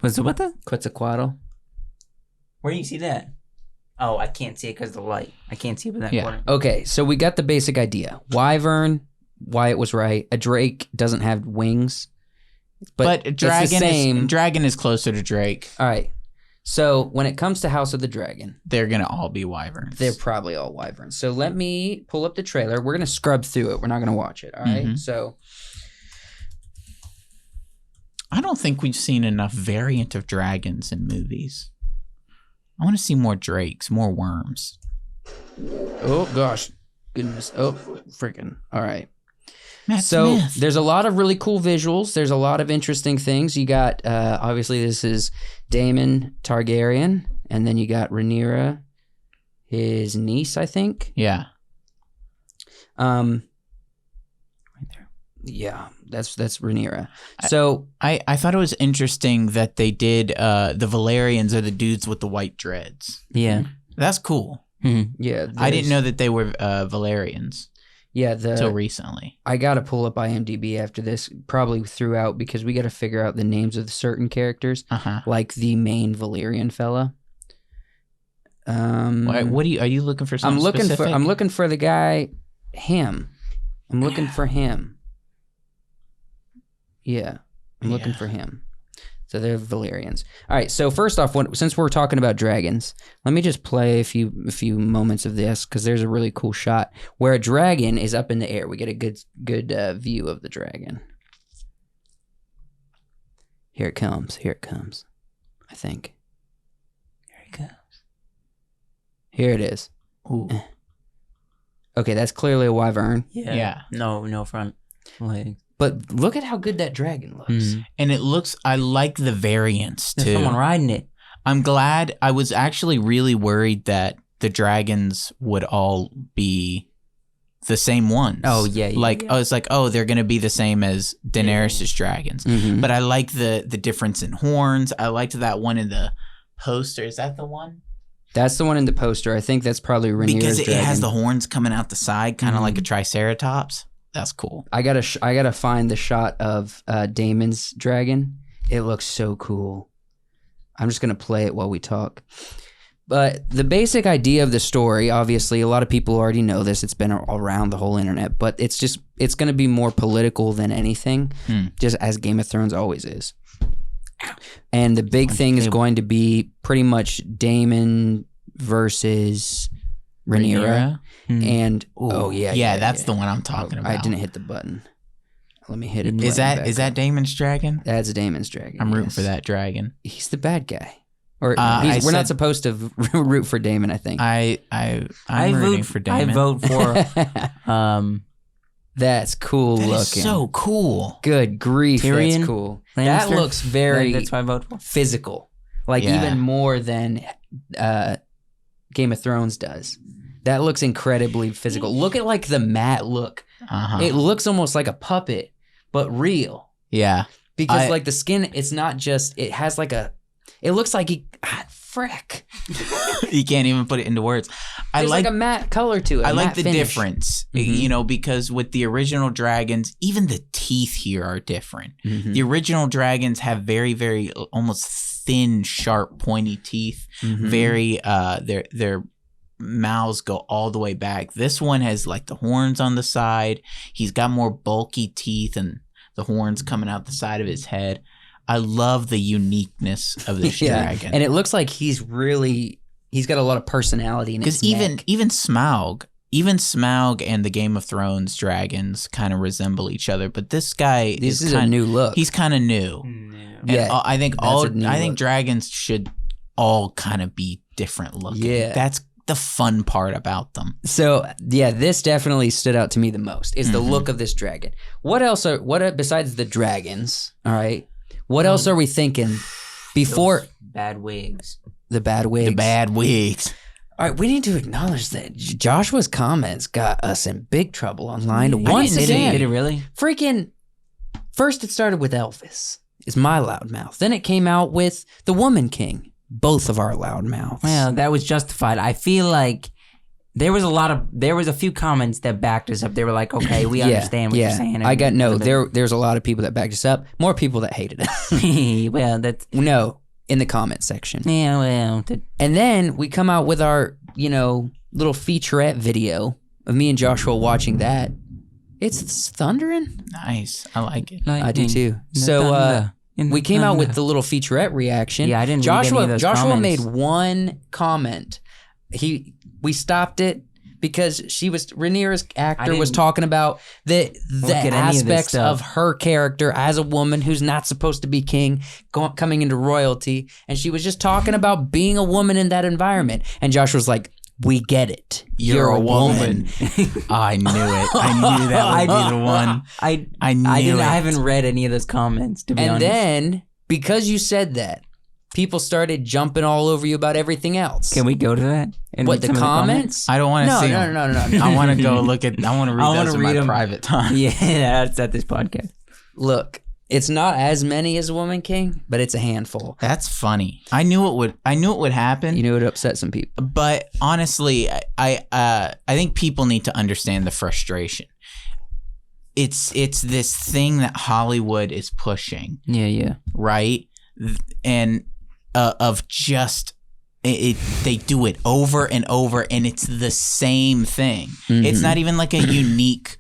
Was it what the? Quetzalcoatl. Where do you see that? Oh, I can't see it because of the light. I can't see it with that Yeah. corner. Okay, so we got the basic idea. Wyvern, Wyatt was right. A drake doesn't have wings. But it's the dragon same. dragon is closer to drake. All right. So when it comes to House of the Dragon, They're gonna all be wyverns. they're probably all wyverns. So let me pull up the trailer. We're gonna scrub through it. We're not gonna watch it. All right. Mhm. So I don't think we've seen enough variant of dragons in movies. I want to see more drakes, more worms. oh gosh, goodness. Oh freaking. All right. Matt So Smith. there's a lot of really cool visuals. There's a lot of interesting things. You got obviously this is Daemon Targaryen, and then you got Rhaenyra, his niece, I think. Yeah. Right there. Yeah, that's Rhaenyra. So I thought it was interesting that they did the Valerians are the dudes with the white dreads. Yeah. That's cool. Mhm. yeah, I didn't there's- know that they were Valerians Yeah, until recently. I gotta pull up IMDb after this, probably throughout, because we gotta figure out the names of certain characters, Uh-huh. like the main Valyrian fella. What are you looking for? Something I'm looking specific? for the guy. him. I'm looking for him. Yeah, I'm looking for him. So they're Valyrians. All right. So first off, since we're talking about dragons, let me just play a few moments of this because there's a really cool shot where a dragon is up in the air. We get a good view of the dragon. Here it comes. Here it comes. I think. Here it comes. Here it is. Ooh. Okay, that's clearly a wyvern. Yeah. No front legs. But look at how good that dragon looks. Mm-hmm. And it looks, I like the variants too. There's someone riding it. I'm glad. I was actually really worried that the dragons would all be the same ones. Oh, yeah. I was like, oh, they're going to be the same as Daenerys' dragons. Mm-hmm. But I like the difference in horns. I liked that one in the poster. Is that the one? That's the one in the poster. I think that's probably Rhaenyra's Because it dragon. has the horns coming out the side, kind of like a triceratops. That's cool. I gotta find the shot of Daemon's dragon. It looks so cool. I'm just gonna play it while we talk. But the basic idea of the story, obviously, a lot of people already know this. It's been around the whole internet, but it's gonna be more political than anything, just as Game of Thrones always is. And the big thing is going to be pretty much Daemon versus Rhaenyra. And that's the one I'm talking about. I didn't hit the button. Let me hit it. Is that Daemon's dragon? That's Daemon's dragon. I'm rooting for that dragon. He's the bad guy. Or we're not supposed to root for Daemon, I think. I'm rooting for Daemon. I vote for That's cool looking. Is so cool. Good grief, Tyrion that's cool. Lannister? That looks very That's what I vote for. physical. Like even more than Game of Thrones does. That looks incredibly physical. Look at like the matte look. Uh-huh. It looks almost like a puppet, but real. Yeah. Because like the skin, it's not just, it has like it looks like frick. You can't even put it into words. There's like a matte color to it. I like the finish. difference, because with the original dragons, even the teeth here are different. Mm-hmm. The original dragons have very, very almost thin, sharp, pointy teeth. Mm-hmm. Very, their mouths go all the way back. This one has like the horns on the side. He's got more bulky teeth and the horns coming out the side of his head. I love the uniqueness of this dragon. And it looks like he's got a lot of personality in his neck. Because even Smaug and the Game of Thrones dragons kind of resemble each other, but this guy is a new look. He's kind of new. Yeah, and I think look. dragons should all kind of be different looking. Yeah. That's the fun part about them. So this definitely stood out to me the most is the look of this dragon. What else besides the dragons? All right. What else are we thinking before Those bad wigs? The bad wigs. The bad wigs. All right, we need to acknowledge that Joshua's comments got us in big trouble online once again. Did it really? Freaking first it started with Elvis. Is my loudmouth. Then it came out with the Woman King. Both of our loudmouths. Well, that was justified. I feel like there was a few comments that backed us up. They were like, okay, we understand what you're saying. There's a lot of people that backed us up. More people that hated us. Well, that's... No, in the comment section. Yeah, well... And then we come out with our, little featurette video of me and Joshua watching that. It's thundering. Nice. I like it. I do too. So we came out with the little featurette reaction. Yeah, I didn't read any of those Joshua comments. made one comment. We stopped it because Rhaenyra's actor was talking about the aspects of her character as a woman who's not supposed to be king, coming into royalty, and she was just talking about being a woman in that environment. And Josh was like, "We get it. You're a woman." I knew it. I knew that would be the one. I knew it. I haven't read any of those comments, to be honest. And then, because you said that, people started jumping all over you about everything else. Can we go to that? And What, read the some of comments? I don't want to see them. No. I want to go look at. I want to read those in my private time. Yeah, that's at this podcast. Look, it's not as many as Woman King, but it's a handful. That's funny. I knew it would happen. You knew it upset some people. But honestly, I think people need to understand the frustration. It's this thing that Hollywood is pushing. Yeah. Right? And of just they do it over and over, and it's the same thing. It's not even like a unique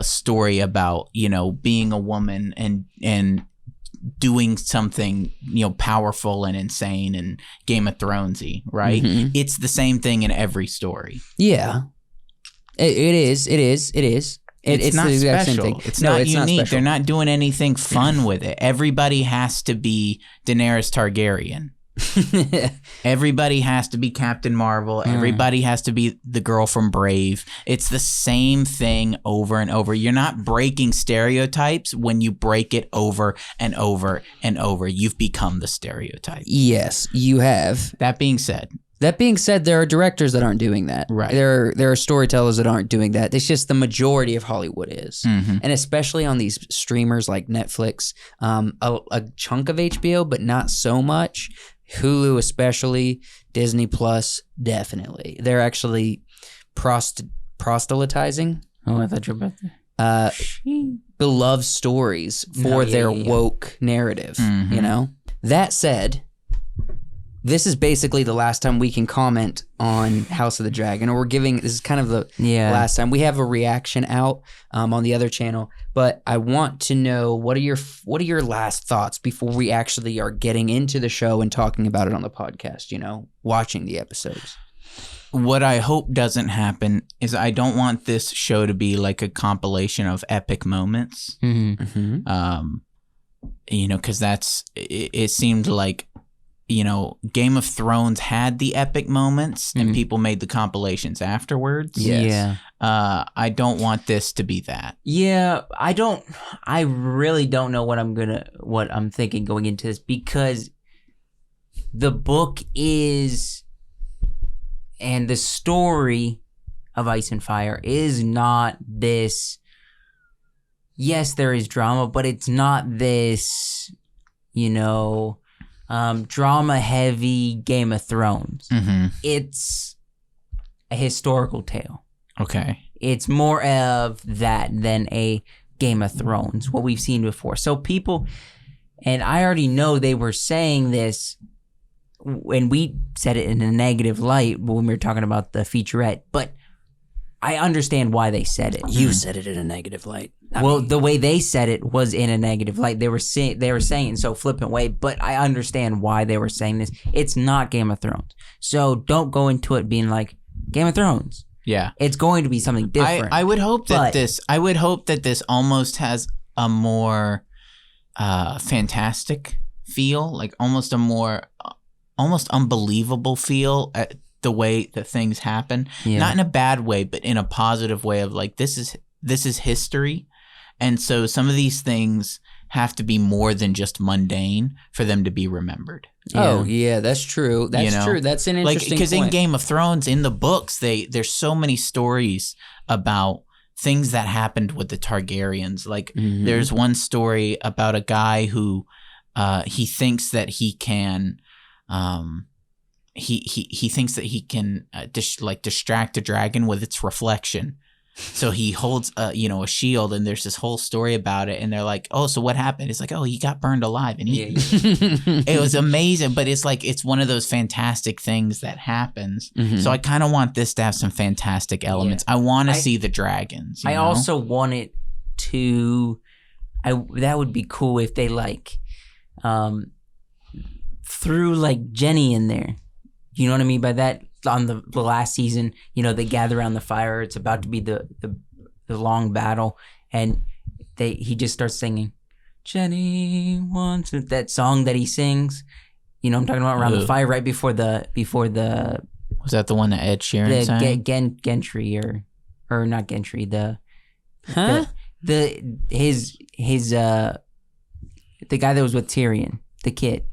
story about, you know, being a woman and doing something, you know, powerful and insane and Game of Thronesy, right? It's the same thing in every story. Yeah, it is. It's not the exact same special. thing. It's No, not it's not unique. special. They're not doing anything fun with it. Everybody has to be Daenerys Targaryen. Everybody has to be Captain Marvel. Everybody has to be the girl from Brave. It's the same thing over and over. You're not breaking stereotypes when you break it over and over and over. You've become the stereotype. Yes, you have. That being said, there are directors that aren't doing that. Right. There are storytellers that aren't doing that. It's just the majority of Hollywood is. And especially on these streamers like Netflix, a chunk of HBO, but not so much. Hulu especially, Disney Plus, definitely. They're actually proselytizing. Oh, I thought you were about beloved stories for their woke narrative, you know? That said, this is basically the last time we can comment on House of the Dragon, or this is kind of the last time. We have a reaction out on the other channel, but I want to know what are your last thoughts before we actually are getting into the show and talking about it on the podcast, you know, watching the episodes. what I hope doesn't happen is I don't want this show to be like a compilation of epic moments. You know, because it seemed like, you know, Game of Thrones had the epic moments and people made the compilations afterwards. Yeah. I don't want this to be that. Yeah, I really don't know what I'm thinking going into this, because the book is, and the story of Ice and Fire is not this. Yes, there is drama, but it's not this, you know, drama-heavy Game of Thrones. It's a historical tale. Okay. It's more of that than a Game of Thrones, what we've seen before. So people, and I already know they were saying this when we said it in a negative light when we were talking about the featurette, but I understand why they said it. You said it in a negative light. The way they said it was in a negative light. They were saying it in so flippant way, but I understand why they were saying this. It's not Game of Thrones. So don't go into it being like Game of Thrones. Yeah. It's going to be something different. I would hope that this almost has a more fantastic feel, like almost a more almost unbelievable feel at the way that things happen. Yeah. Not in a bad way, but in a positive way of like, this is history. And so some of these things have to be more than just mundane for them to be remembered. Yeah. Oh, yeah, that's true. That's You know? true. That's an interesting Because in point. Game of Thrones, in the books, there's so many stories about things that happened with the Targaryens. Like there's one story about a guy who he thinks that he can he thinks that he can distract a dragon with its reflection. So he holds a shield, and there's this whole story about it, and they're like, oh, so what happened? It's like, oh, he got burned alive and eaten. It was amazing, but it's like, it's one of those fantastic things that happens. So I kind of want this to have some fantastic elements. I want to see the dragons. You know? also want it to, that would be cool if they threw like Jenny in there. You know what I mean by that? On the last season, you know, they gather around the fire. It's about to be the long battle, and he just starts singing, "Jenny wants it," that song that he sings. You know what I'm talking about, around the fire right before the Was that the one that Ed Sheeran sang? Gentry or not Gentry, the guy that was with Tyrion, the kid.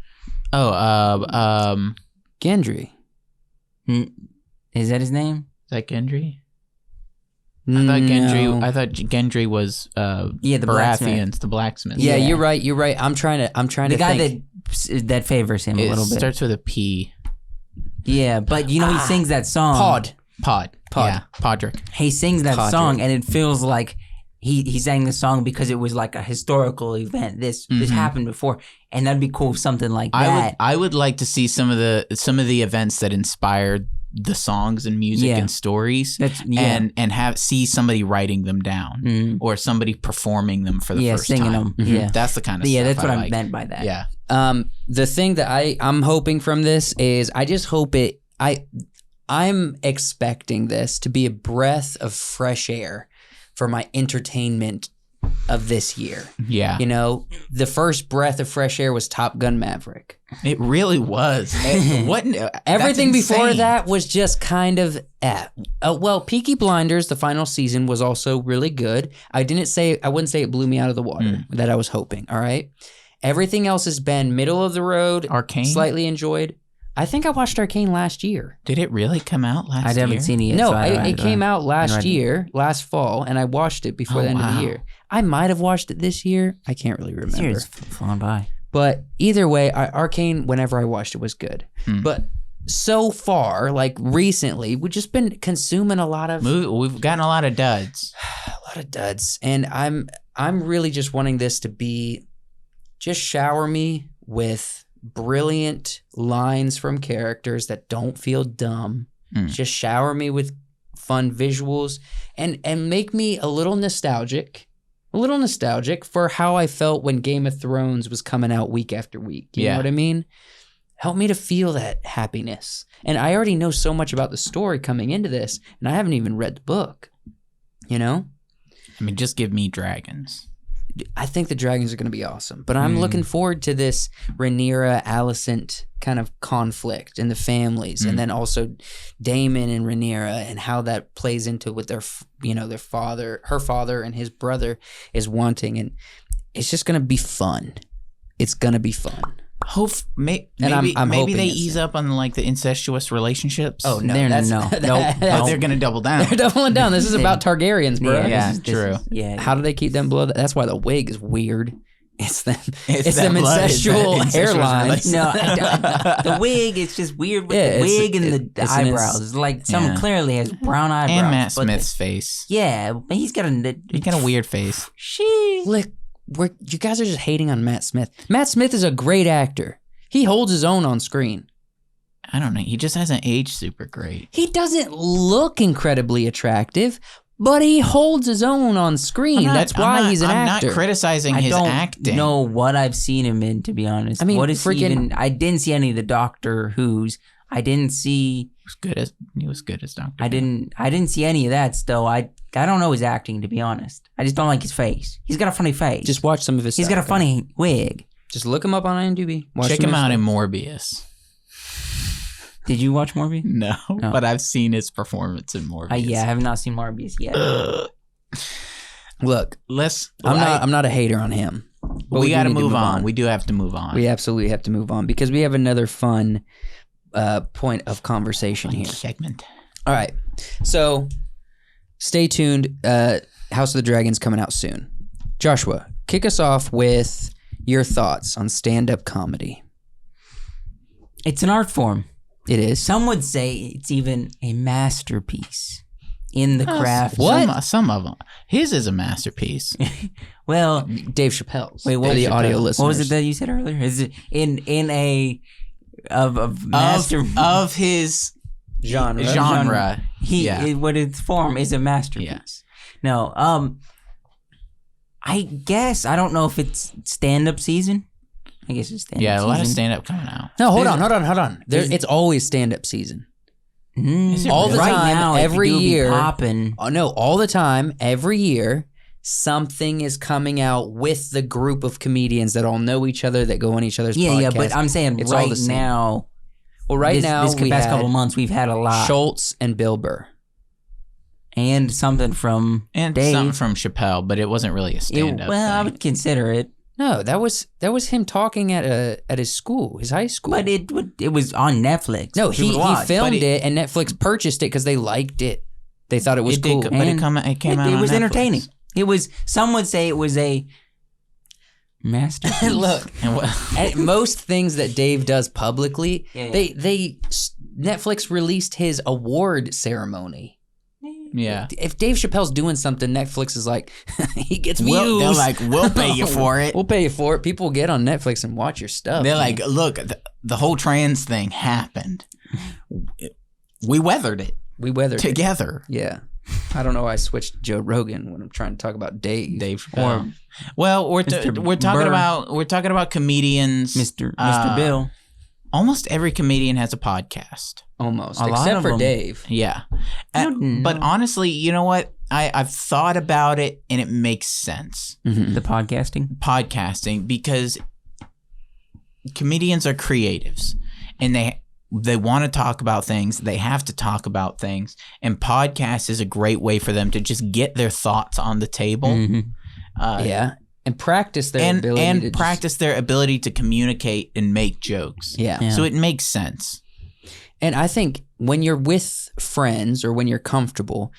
Gendry. Is that his name? Is that Gendry? No. I thought Gendry was the Baratheons, the blacksmith. Yeah, you're right. You're right. I'm trying to the guy think. that favors him a little bit. It starts with a P. Yeah, but you know, he sings that song. Pod. Yeah, Podrick. He sings that song, and it feels like he sang the song because it was like a historical event. This happened before, and that'd be cool if something like that. I would like to see some of the events that inspired the songs and music and stories, and see somebody writing them down or somebody performing them for the first singing time. them. Yeah, that's the kind of stuff that's what I I like. meant by that. Yeah. The thing that I'm hoping from this is I just hope I'm expecting this to be a breath of fresh air for my entertainment of this year. Yeah. You know, the first breath of fresh air was Top Gun Maverick. It really was. Everything before that was just kind of well, Peaky Blinders, the final season, was also really good. I wouldn't say it blew me out of the water that I was hoping. All right. Everything else has been middle of the road. Arcane? Slightly enjoyed. I think I watched Arcane last year. Did it really come out last year? I haven't seen it yet. No, so it came out last fall, and I watched it before the end of the year. I might have watched it this year. I can't really remember. This year's flown by. But either way, Arcane, whenever I watched it, was good. But so far, like recently, we've just been consuming a lot of... We've gotten a lot of duds. A lot of duds. And I'm really just wanting this to be... Just shower me with brilliant lines from characters that don't feel dumb. Just shower me with fun visuals and make me a little nostalgic for how I felt when Game of Thrones was coming out week after week. You know what I mean? Help me to feel that happiness. And I already know so much about the story coming into this, and I haven't even read the book. You know? I mean, just give me dragons. I think the dragons are going to be awesome. But I'm looking forward to this Rhaenyra-Alicent kind of conflict in the families. And then also Daemon and Rhaenyra and how that plays into what their father, her father and his brother is wanting. And it's just going to be fun. It's going to be fun. Maybe they ease up on like the incestuous relationships. Oh no, But they're gonna double down. They're doubling down. This is about Targaryens, bro. Yeah, true. How do they keep them below? That's why the wig is weird. It's them. It's them incestual hairlines. No, the wig. It's just weird with the wig and the eyebrows. It's like someone clearly has brown eyebrows. And Matt Smith's face. Yeah, but he's got a weird face. Look. You guys are just hating on Matt Smith. Matt Smith is a great actor. He holds his own on screen. I don't know. He just hasn't aged super great. He doesn't look incredibly attractive, but he holds his own on screen. That's why he's an actor. I'm not criticizing his acting. I don't know what I've seen him in, to be honest. I mean, what is I didn't see any of the Doctor Who's. I didn't see... He was good as Doctor I didn't see any of that still. I don't know his acting, to be honest. I just don't like his face. He's got a funny face. Just watch some of his He's stuff. got a funny wig. Just look him up on IMDb. Check him out in Morbius. Did you watch Morbius? No, but I've seen his performance in Morbius. Yeah, I have not seen Morbius yet. Look, I'm not a hater on him. But we got to move on. We do have to move on. We absolutely have to move on because we have another fun point of conversation here. Segment. All right. So stay tuned. House of the Dragon's coming out soon. Joshua, kick us off with your thoughts on stand-up comedy. It's an art form. It is. Some would say it's even a masterpiece in the craft. What? Some of them. His is a masterpiece. Well, Dave Chappelle's. Wait, what for the was audio listeners? What was it that you said earlier? Is it in a of his genre? What its form is a masterpiece. Yes. No, I guess I don't know if it's stand-up season. I guess it's stand-up season. Yeah, a lot of stand-up coming out. No, hold on. It's always stand-up season. All the right time, now, every year. Popping. Oh, no, all the time, every year, something is coming out with the group of comedians that all know each other, that go on each other's podcasts. Yeah, but I'm saying it's all right the same. now. Well, right now, this past couple months, we've had a lot. Schultz and Bill Burr. And something from Dave. Something from Chappelle, but it wasn't really a stand-up Well, I thing. would consider it. No, that was him talking at his school, his high school. But it was on Netflix. No, he filmed it, and Netflix purchased it because they liked it. They thought it was cool. But it came out. It on was Netflix. entertaining. It was. Some would say it was a masterpiece. Look, at most things that Dave does publicly, Netflix released his award ceremony. Yeah. If Dave Chappelle's doing something, Netflix is like, he gets views. They're like, we'll pay you for it. We'll pay you for it. People get on Netflix and watch your stuff. They're man. like, look, the whole trans thing happened. We weathered it we weathered it. together. Yeah. I don't know why I switched to Joe Rogan when I'm trying to talk about Dave. Dave Chappelle. Well, we're talking about comedians. Mr. Bill. Almost every comedian has a podcast. Almost. A lot Except of for them. Dave. Yeah. don't But know. honestly, you know what? I've thought about it and it makes sense. The podcasting. Podcasting, because comedians are creatives and they want to talk about things. They have to talk about things. And podcast is a great way for them to just get their thoughts on the table. Yeah. And practice their ability and to practice their ability to communicate and make jokes. Yeah. So it makes sense. And I think when you're with friends or when you're comfortable,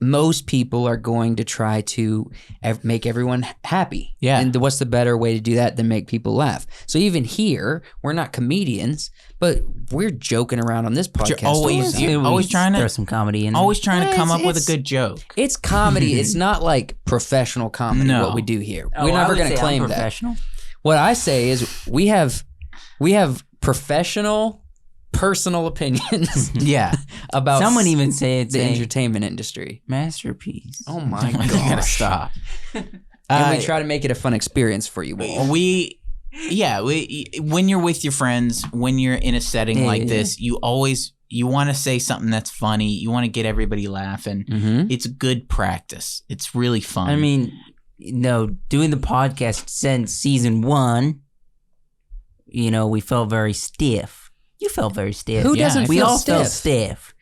most people are going to try to make everyone happy. Yeah. And what's the better way to do that than make people laugh? So even here, we're not comedians, but we're joking around on this podcast. You're always trying to throw some comedy in. always trying to come It's- up with a it's- good joke. It's comedy. It's not like professional comedy, No. what we do here. Oh, We're I never would going to say claim I'm that. professional. What I say is we have professional, personal opinions Yeah. about Someone even say it's the a entertainment industry. masterpiece. Oh my You gotta gosh. stop. And we try to make it a fun experience for you all. When you're with your friends, when you're in a setting like this, you want to say something that's funny. You want to get everybody laughing. Mm-hmm. It's good practice. It's really fun. I mean, doing the podcast since season 1, we felt very stiff. You felt very stiff. Who doesn't We feel all stiff? felt stiff.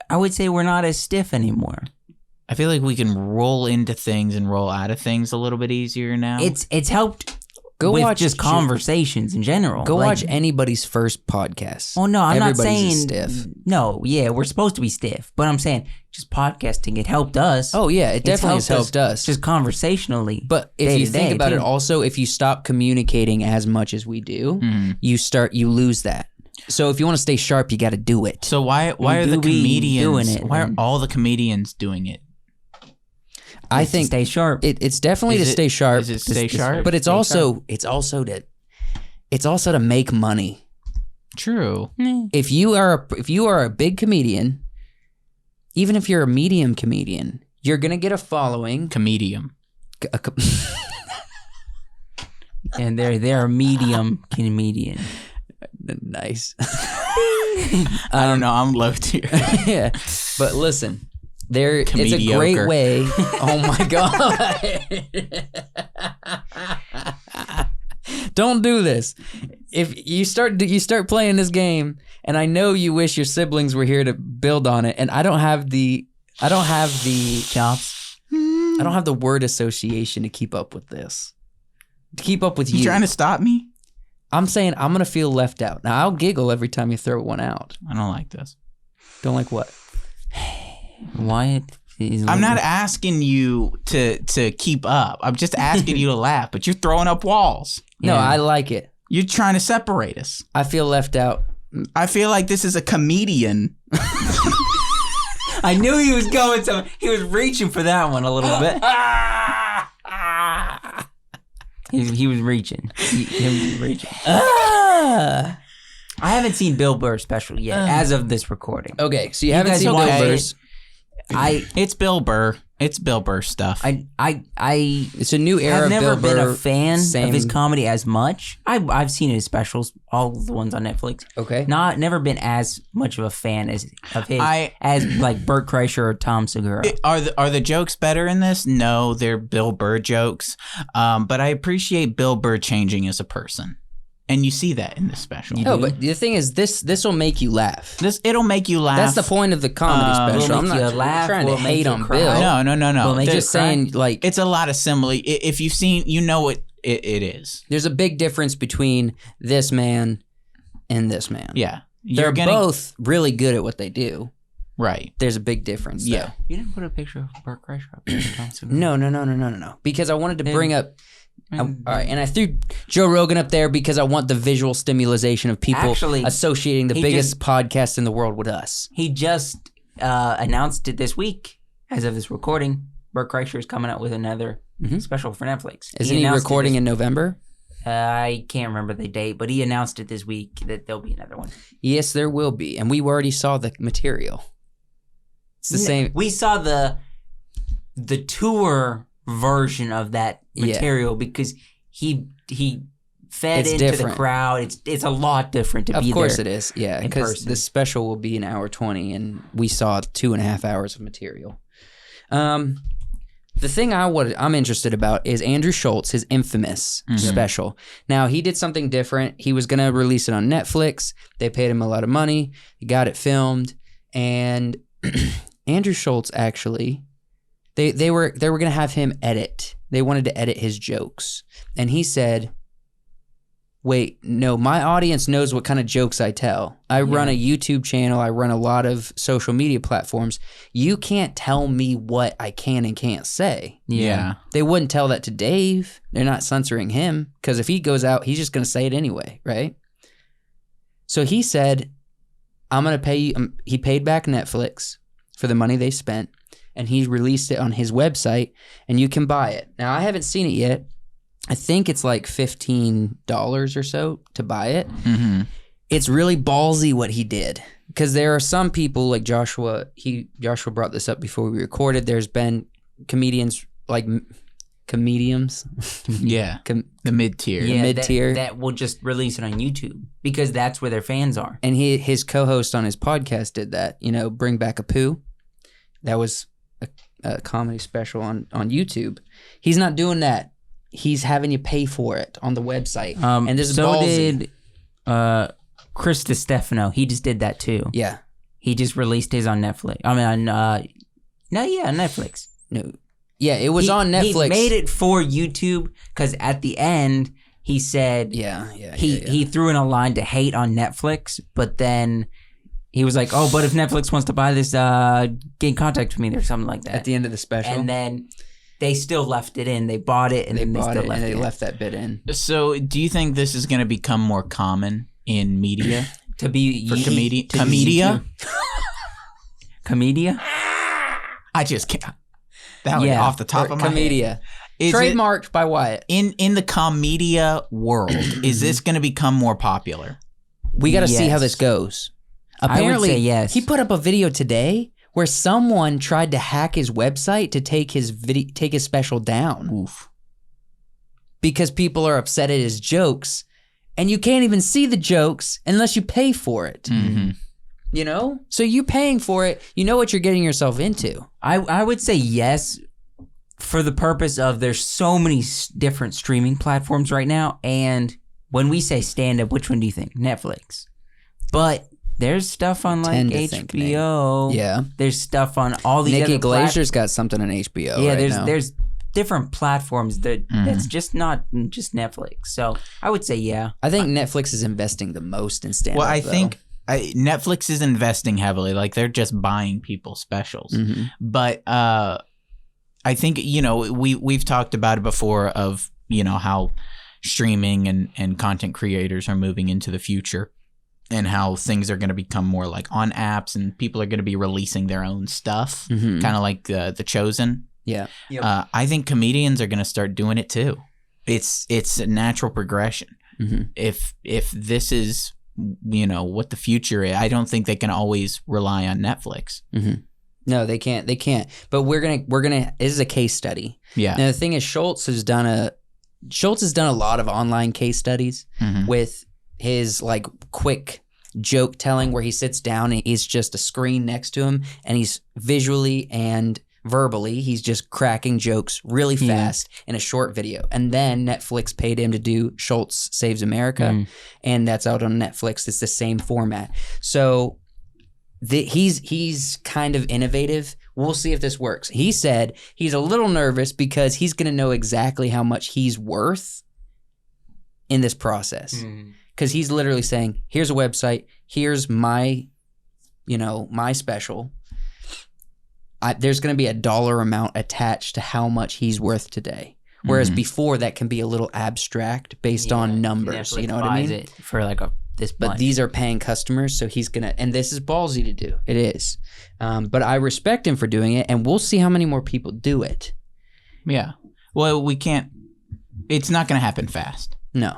I would say we're not as stiff anymore. I feel like we can roll into things and roll out of things a little bit easier now. It's helped Go with watch just conversations in general. Go Like, watch anybody's first podcast. Well, no, I'm not Everybody's saying stiff. No. Yeah, we're supposed to be stiff, but I'm saying just podcasting. It helped us. Oh yeah, it definitely has helped us. just conversationally. But if day you to think day, about it, too. also, if you stop communicating as much as we do, Mhm. you lose that. So if you want to stay sharp, you got to do it. So why are do the we comedians doing it, why are then? all the comedians doing it? I To think stay sharp. it's definitely Is to it- stay sharp. is it stay sharp? But it's Stay also to make money. True. If you are a big comedian, even if you're a medium comedian, you're gonna get a following. Comedian. And they're a medium comedian. Nice. I don't know. I'm low tier. Yeah, but listen, it's a Comediocre. great way. Oh my god! Don't do this. If you start playing this game, and I know you wish your siblings were here to build on it, and I don't have the Chops. I don't have the word association to keep up with this. To keep up with You trying to stop me? I'm saying I'm gonna feel left out. Now I'll giggle every time you throw one out. I don't like this. Don't like what? Wyatt is. I'm not asking you to keep up. I'm just asking you to laugh, but you're throwing up walls. No, Yeah. I like it. You're trying to separate us. I feel left out. I feel like this is a comedian. I knew he was going to. He was reaching for that one a little bit. He was reaching. He was reaching. I haven't seen Bill Burr's special yet, as of this recording. Okay, so you haven't guys seen okay? Bill Burr's. It's Bill Burr. It's Bill Burr stuff. It's a new era. I've never of Bill been Burr, a fan same- of his comedy as much. I've seen his specials, all the ones on Netflix. Okay. Never been as much of a fan of his I- as like Bert Kreischer or Tom Segura. Are the jokes better in this? No, they're Bill Burr jokes. But I appreciate Bill Burr changing as a person, and you see that in this special. Oh, but the thing is, this will make you laugh. It'll make you laugh. That's the point of the comedy special. Will I'm make not you laugh, trying to will make hate you on cry. Bill. No. Will make I'm you just cry. saying, like, It's a lot of simile. If you've seen, you know what it is. there's a big difference between this man and this man. Yeah, They're both really good at what they do. right. There's a big difference. Yeah. though. You didn't put a picture of Bert Kreischer up there, Tom Segura. No. Because I wanted to bring up. All Mm. right, and I threw Joe Rogan up there because I want the visual stimulation of people Actually, associating the he biggest podcast in the world with us. He just announced it this week. As of this recording, Bert Kreischer is coming out with another special for Netflix. Isn't he recording in November? I can't remember the date, but he announced it this week that there'll be another one. Yes, there will be. And we already saw the material. It's the same. We saw the tour version of that material because he fed into different. the crowd. It's a lot different to be there. Of course it is. Yeah, because the special will be an hour 20, and we saw 2.5 hours of material. The thing I'm interested about is Andrew Schultz, his infamous special. Now, he did something different. He was going to release it on Netflix. They paid him a lot of money. He got it filmed. And Andrew Schultz, actually, they were going to have him edit. They wanted to edit his jokes. And he said, wait, no, my audience knows what kind of jokes I tell. I run a YouTube channel. I run a lot of social media platforms. You can't tell me what I can and can't say. Yeah. They wouldn't tell that to Dave. They're not censoring him because if he goes out, he's just going to say it anyway, right? So he said, I'm going to pay you. He paid back Netflix for the money they spent, and he released it on his website, and you can buy it. Now, I haven't seen it yet. I think it's like $15 or so to buy it. Mm-hmm. It's really ballsy what he did because there are some people like Joshua. Joshua brought this up before we recorded. There's been comedians like comedians. Yeah, the mid-tier. Yeah, mid-tier. That will just release it on YouTube because that's where their fans are. And his co-host on his podcast did that. Bring Back a Poo. That was a comedy special on YouTube. He's not doing that. He's having you pay for it on the website. And this is ballsy. Did Chris DiStefano. He just did that too. Yeah. He just released his on Netflix. On Netflix. No. Yeah, it was on Netflix. He made it for YouTube because at the end he said he threw in a line to hate on Netflix, but then he was like, oh, but if Netflix wants to buy this, get in contact with me or something like that. At the end of the special. And then they still left it in. They bought it and they left that bit in. So do you think this is going to become more common in media? Comedia? Comedia? I just can't. That was off the top of my head. Trademarked by Wyatt. In the comedia world, is this going to become more popular? We got to see how this goes. Apparently, I would say yes. He put up a video today where someone tried to hack his website to take his special down. Oof. Because people are upset at his jokes, and you can't even see the jokes unless you pay for it. Mm-hmm. So you're paying for it. You know what you're getting yourself into. I would say yes, for the purpose of there's so many different streaming platforms right now, and when we say stand-up, which one do you think? Netflix. But there's stuff on like HBO. Yeah. There's stuff on all these Nikki other Glazer's got something on HBO. Yeah, there's different platforms that's just not just Netflix. So I would say yeah. I think Netflix is investing the most in stand-up. Well, I think Netflix is investing heavily. Like they're just buying people's specials. Mm-hmm. But I think we've talked about it before of how streaming and content creators are moving into the future. And how things are going to become more like on apps, and people are going to be releasing their own stuff, kind of like The Chosen. Yeah, I think comedians are going to start doing it too. It's a natural progression. Mm-hmm. If this is what the future is, I don't think they can always rely on Netflix. Mm-hmm. No, they can't. They can't. But we're gonna. This is a case study. Yeah. Now the thing is, Schultz has done a lot of online case studies with his like quick joke telling where he sits down and he's just a screen next to him and he's visually and verbally he's just cracking jokes really fast in a short video. And then Netflix paid him to do Schultz Saves America and that's out on Netflix. It's the same format. So he's kind of innovative. We'll see if this works. He said he's a little nervous because he's going to know exactly how much he's worth in this process. Because he's literally saying, here's a website, here's my special. There's going to be a dollar amount attached to how much he's worth today. Whereas before, that can be a little abstract based on numbers. Netflix you know what I mean? It for like this But much. these are paying customers, so he's gonna, and this is ballsy to do. It is, but I respect him for doing it, and we'll see how many more people do it. Yeah. Well, we can't. It's not going to happen fast. No,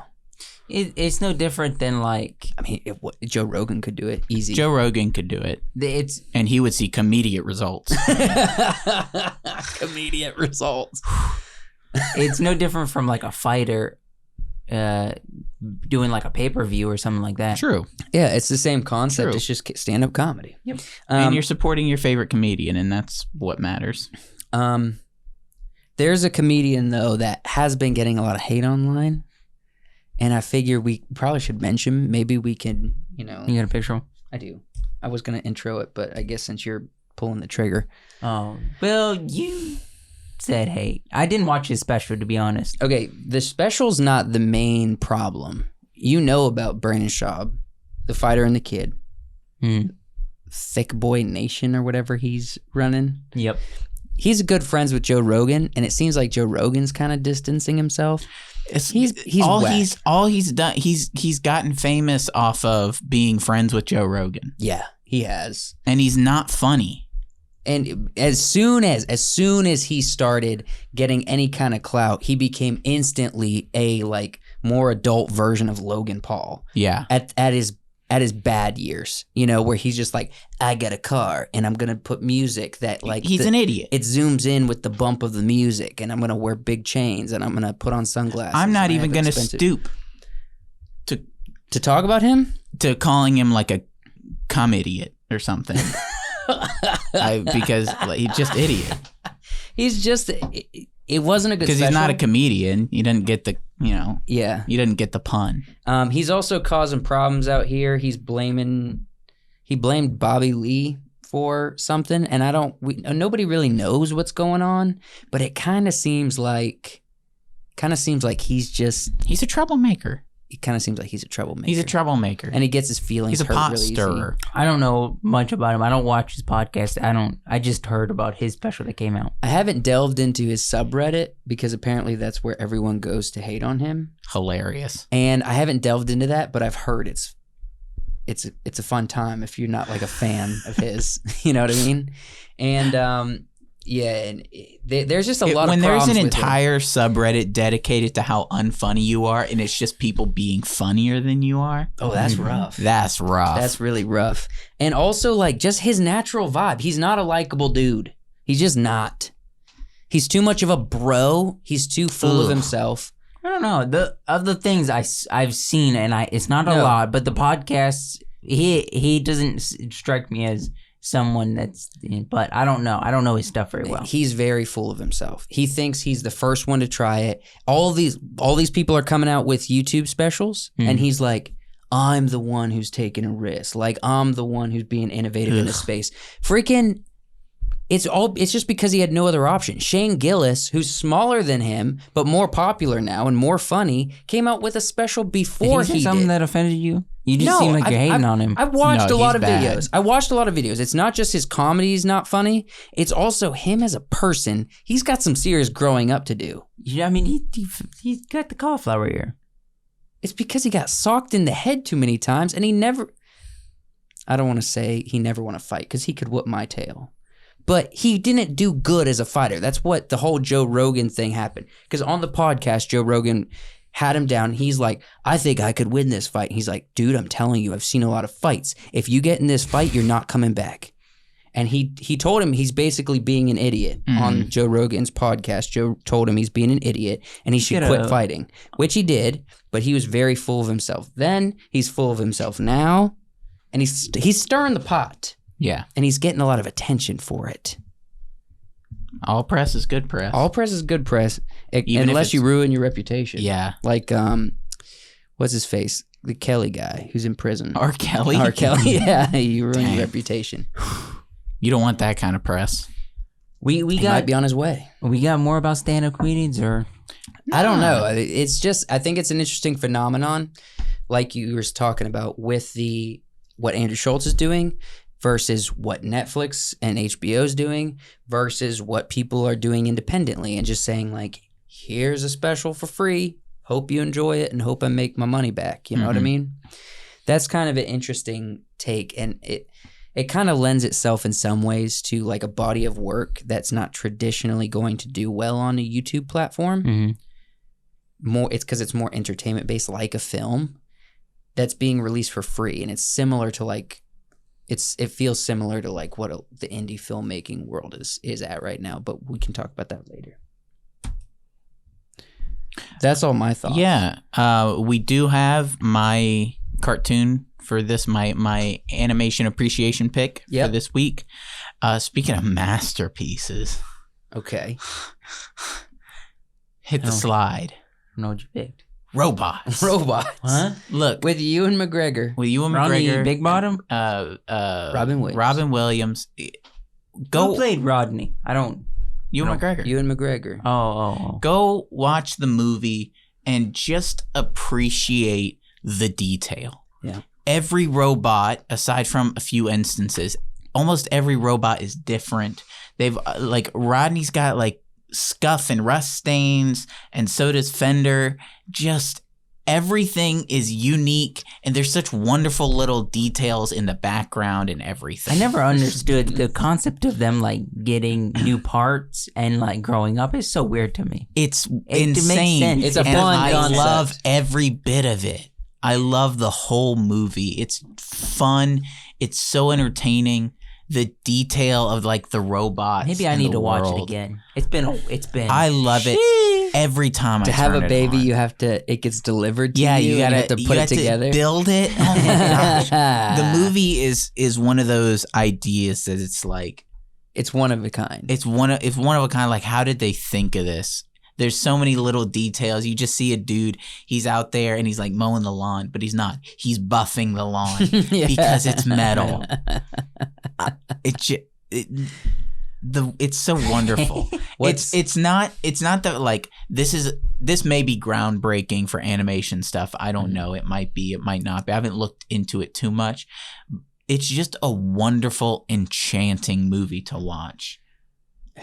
It's no different than like I mean, Joe Rogan could do it easy. Joe Rogan could do it, it's and he would see immediate results. Immediate results. it's no different from like a fighter doing like a pay-per-view or something like that. True. Yeah, it's the same concept. True. It's just stand-up comedy. Yep. And you're supporting your favorite comedian, and that's what matters. There's a comedian though that has been getting a lot of hate online, and I figure we probably should mention. Maybe we can, You got a picture? I do. I was gonna intro it, but I guess since you're pulling the trigger. Oh, well, you said hate. I didn't watch his special, to be honest. Okay, the special's not the main problem. You know about Brandon Schaub, the fighter and the kid. Thick Boy Nation or whatever he's running. Yep. He's good friends with Joe Rogan, and it seems like Joe Rogan's kind of distancing himself. He's whack. all he's done. He's gotten famous off of being friends with Joe Rogan, Yeah, he has. and he's not funny. And as soon as he started getting any kind of clout, he became instantly a like more adult version of Logan Paul. Yeah. At his bad years, where he's just like, I got a car and I'm gonna put music that like He's an idiot. It zooms in with the bump of the music, and I'm gonna wear big chains and I'm gonna put on sunglasses. I'm not and I even have going to expensive- stoop to talk about him. to calling him like a cum idiot or something. Because he's just idiot. He's just it wasn't a good Because he's not a special. comedian. You didn't get the Yeah. you didn't get the pun. He's also causing problems out here. He blamed Bobby Lee for something, and nobody really knows what's going on, but it kind of seems like He's a troublemaker. it kind of seems like he's a troublemaker. He's a troublemaker. and he gets his feelings He's a hurt pot really easy. stirrer. I don't know much about him. I don't watch his podcast. I just heard about his special that came out. I haven't delved into his subreddit because apparently that's where everyone goes to hate on him. Hilarious. And I haven't delved into that, but I've heard it's a fun time if you're not like a fan of his. You know what I mean? And there's just a lot When of there's problems an with him. entire subreddit dedicated to how unfunny you are, and it's just people being funnier than you are. Oh, that's rough. That's rough. That's really rough. And also like just his natural vibe. He's not a likable dude. He's just not. He's too much of a bro. He's too full of Ugh. himself. I don't know. Of the things I've seen, and it's not a No. lot, but the podcasts, he doesn't strike me as someone that's. But I don't know. I don't know his stuff very well. He's very full of himself. He thinks he's the first one to try it. All these people are coming out with YouTube specials, and he's like, I'm the one who's taking a risk. Like I'm the one who's being innovative in this space. Freaking. It's just because he had no other option. Shane Gillis, who's smaller than him but more popular now and more funny, came out with a special before Did he he say something did. that offended you? You just seem like you're hating on him. I watched No, a lot he's of bad. videos. I watched a lot of videos. It's not just his comedy is not funny. It's also him as a person. He's got some serious growing up to do. I mean, he's got the cauliflower ear. It's because he got socked in the head too many times, and I don't want to say he never want to fight because he could whoop my tail. But he didn't do good as a fighter. That's what the whole Joe Rogan thing happened. Because on the podcast, Joe Rogan had him down. He's like, I think I could win this fight. He's like, dude, I'm telling you, I've seen a lot of fights. If you get in this fight, you're not coming back. And he told him he's basically being an idiot on Joe Rogan's podcast. Joe told him he's being an idiot and he should quit fighting, which he did. But he was very full of himself then. He's full of himself now. And he's stirring the pot. Yeah. And he's getting a lot of attention for it. All press is good press. All press is good press, Even unless if you it's- ruin your reputation. Yeah. Like, what's his face? The Kelly guy who's in prison. R. Kelly. R. Kelly, yeah. You ruin Dang. your reputation. You don't want that kind of press. We He got might be on his way. we got more about stand-up comedians, or I don't know. It's just, I think it's an interesting phenomenon, like you were talking about with what Andrew Schultz is doing versus what Netflix and HBO is doing versus what people are doing independently and just saying like, here's a special for free. Hope you enjoy it and hope I make my money back. You know what I mean? That's kind of an interesting take, and it kind of lends itself in some ways to like a body of work that's not traditionally going to do well on a YouTube platform. It's because it's more entertainment based, like a film that's being released for free, and it's similar to like it feels similar to like what the indie filmmaking world is at right now. But we can talk about that later. That's all my thoughts. Yeah, we do have my cartoon for this, my animation appreciation pick for this week. Speaking of masterpieces, okay, hit the slide. I don't know what you picked. Robots. Huh? Look, with Ewan McGregor. Rodney Big Bottom. Robin Williams. Robin Williams. Who played Rodney? I don't. Ewan McGregor. Ewan McGregor. Oh. Go watch the movie and just appreciate the detail. Yeah. Every robot, aside from a few instances, almost every robot is different. They've like Rodney's got like scuff and rust stains, and so does Fender. Just everything is unique, and there's such wonderful little details in the background and everything. I never understood the concept of them like getting new parts and like growing up. Is so weird to me. It's It makes insane. sense. It's a And fun I concept. love every bit of it. I love the whole movie. It's fun. It's so entertaining. The detail of like the robots. Maybe I and need the to watch it world. again. It's been. I love it every time I To have turn a it baby, on. you have to. It gets delivered to Yeah, you. you gotta and you have to put it together. build it. Oh my gosh. The movie is one of those ideas that it's like It's one of a kind. it's one of a kind. Like, how did they think of this? There's so many little details. You just see a dude, he's out there and he's like mowing the lawn, but he's not. He's buffing the lawn because it's metal. It's so wonderful. it's not that like this may be groundbreaking for animation stuff. I don't know. It might be, it might not be. I haven't looked into it too much. It's just a wonderful, enchanting movie to watch.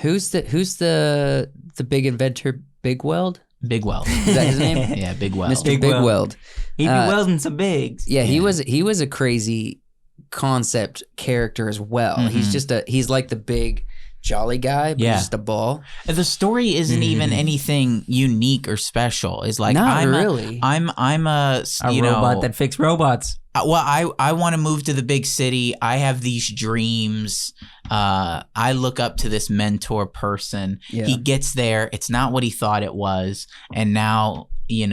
Who's the big inventor? Big Weld? Big Weld. Is that his name? Yeah, Big Weld. Mr. Big Big Weld. Weld. He'd be welding some bigs. Yeah, he was a crazy concept character as well. Mhm. He's like the big jolly guy, but Yeah. just a ball. The story isn't even anything unique or special. It's like Not I'm really. I'm a A you robot know that fixed robots. I want to move to the big city. I have these dreams. I look up to this mentor person. Yeah. He gets there. It's not what he thought it was, and now he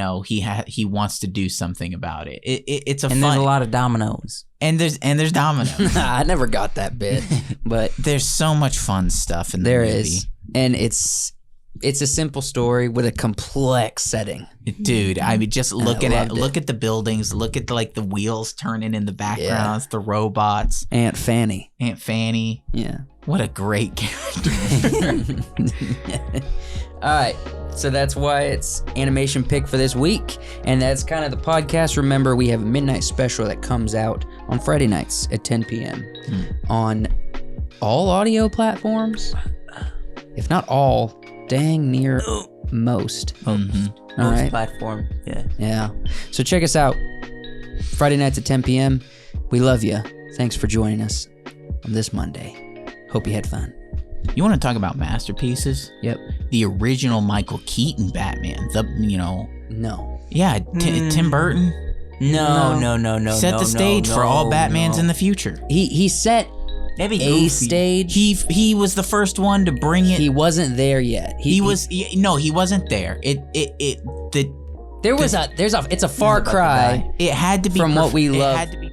wants to do something about it. It's a And fun. there's a lot of dominoes. and there's dominoes. I never got that bit, but There's so much fun stuff in the there movie. is, and it's a simple story with a complex setting. Dude, I mean, just look loved at the buildings, look at the wheels turning in the backgrounds, the robots, Aunt Fanny. Aunt Fanny. Yeah. What a great character. All right. So that's why it's animation pick for this week. And that's kind of the podcast. Remember, we have a midnight special that comes out on Friday nights at 10 p.m. on all audio platforms. If not all, dang near most. Mhm. All Most right. platform. Yeah. Yeah. So check us out. Friday nights at 10 p.m. We love you. Thanks for joining us on this Monday. Hope you had fun. You want to talk about masterpieces? Yep. The original Michael Keaton Batman. No. Yeah, Tim Burton No. set the stage for all Batmans in the future. He set Maybe a Goofy. stage. He was the first one to bring it. He wasn't there yet. He wasn't there. It's a far cry It had to be from what we It love. had to be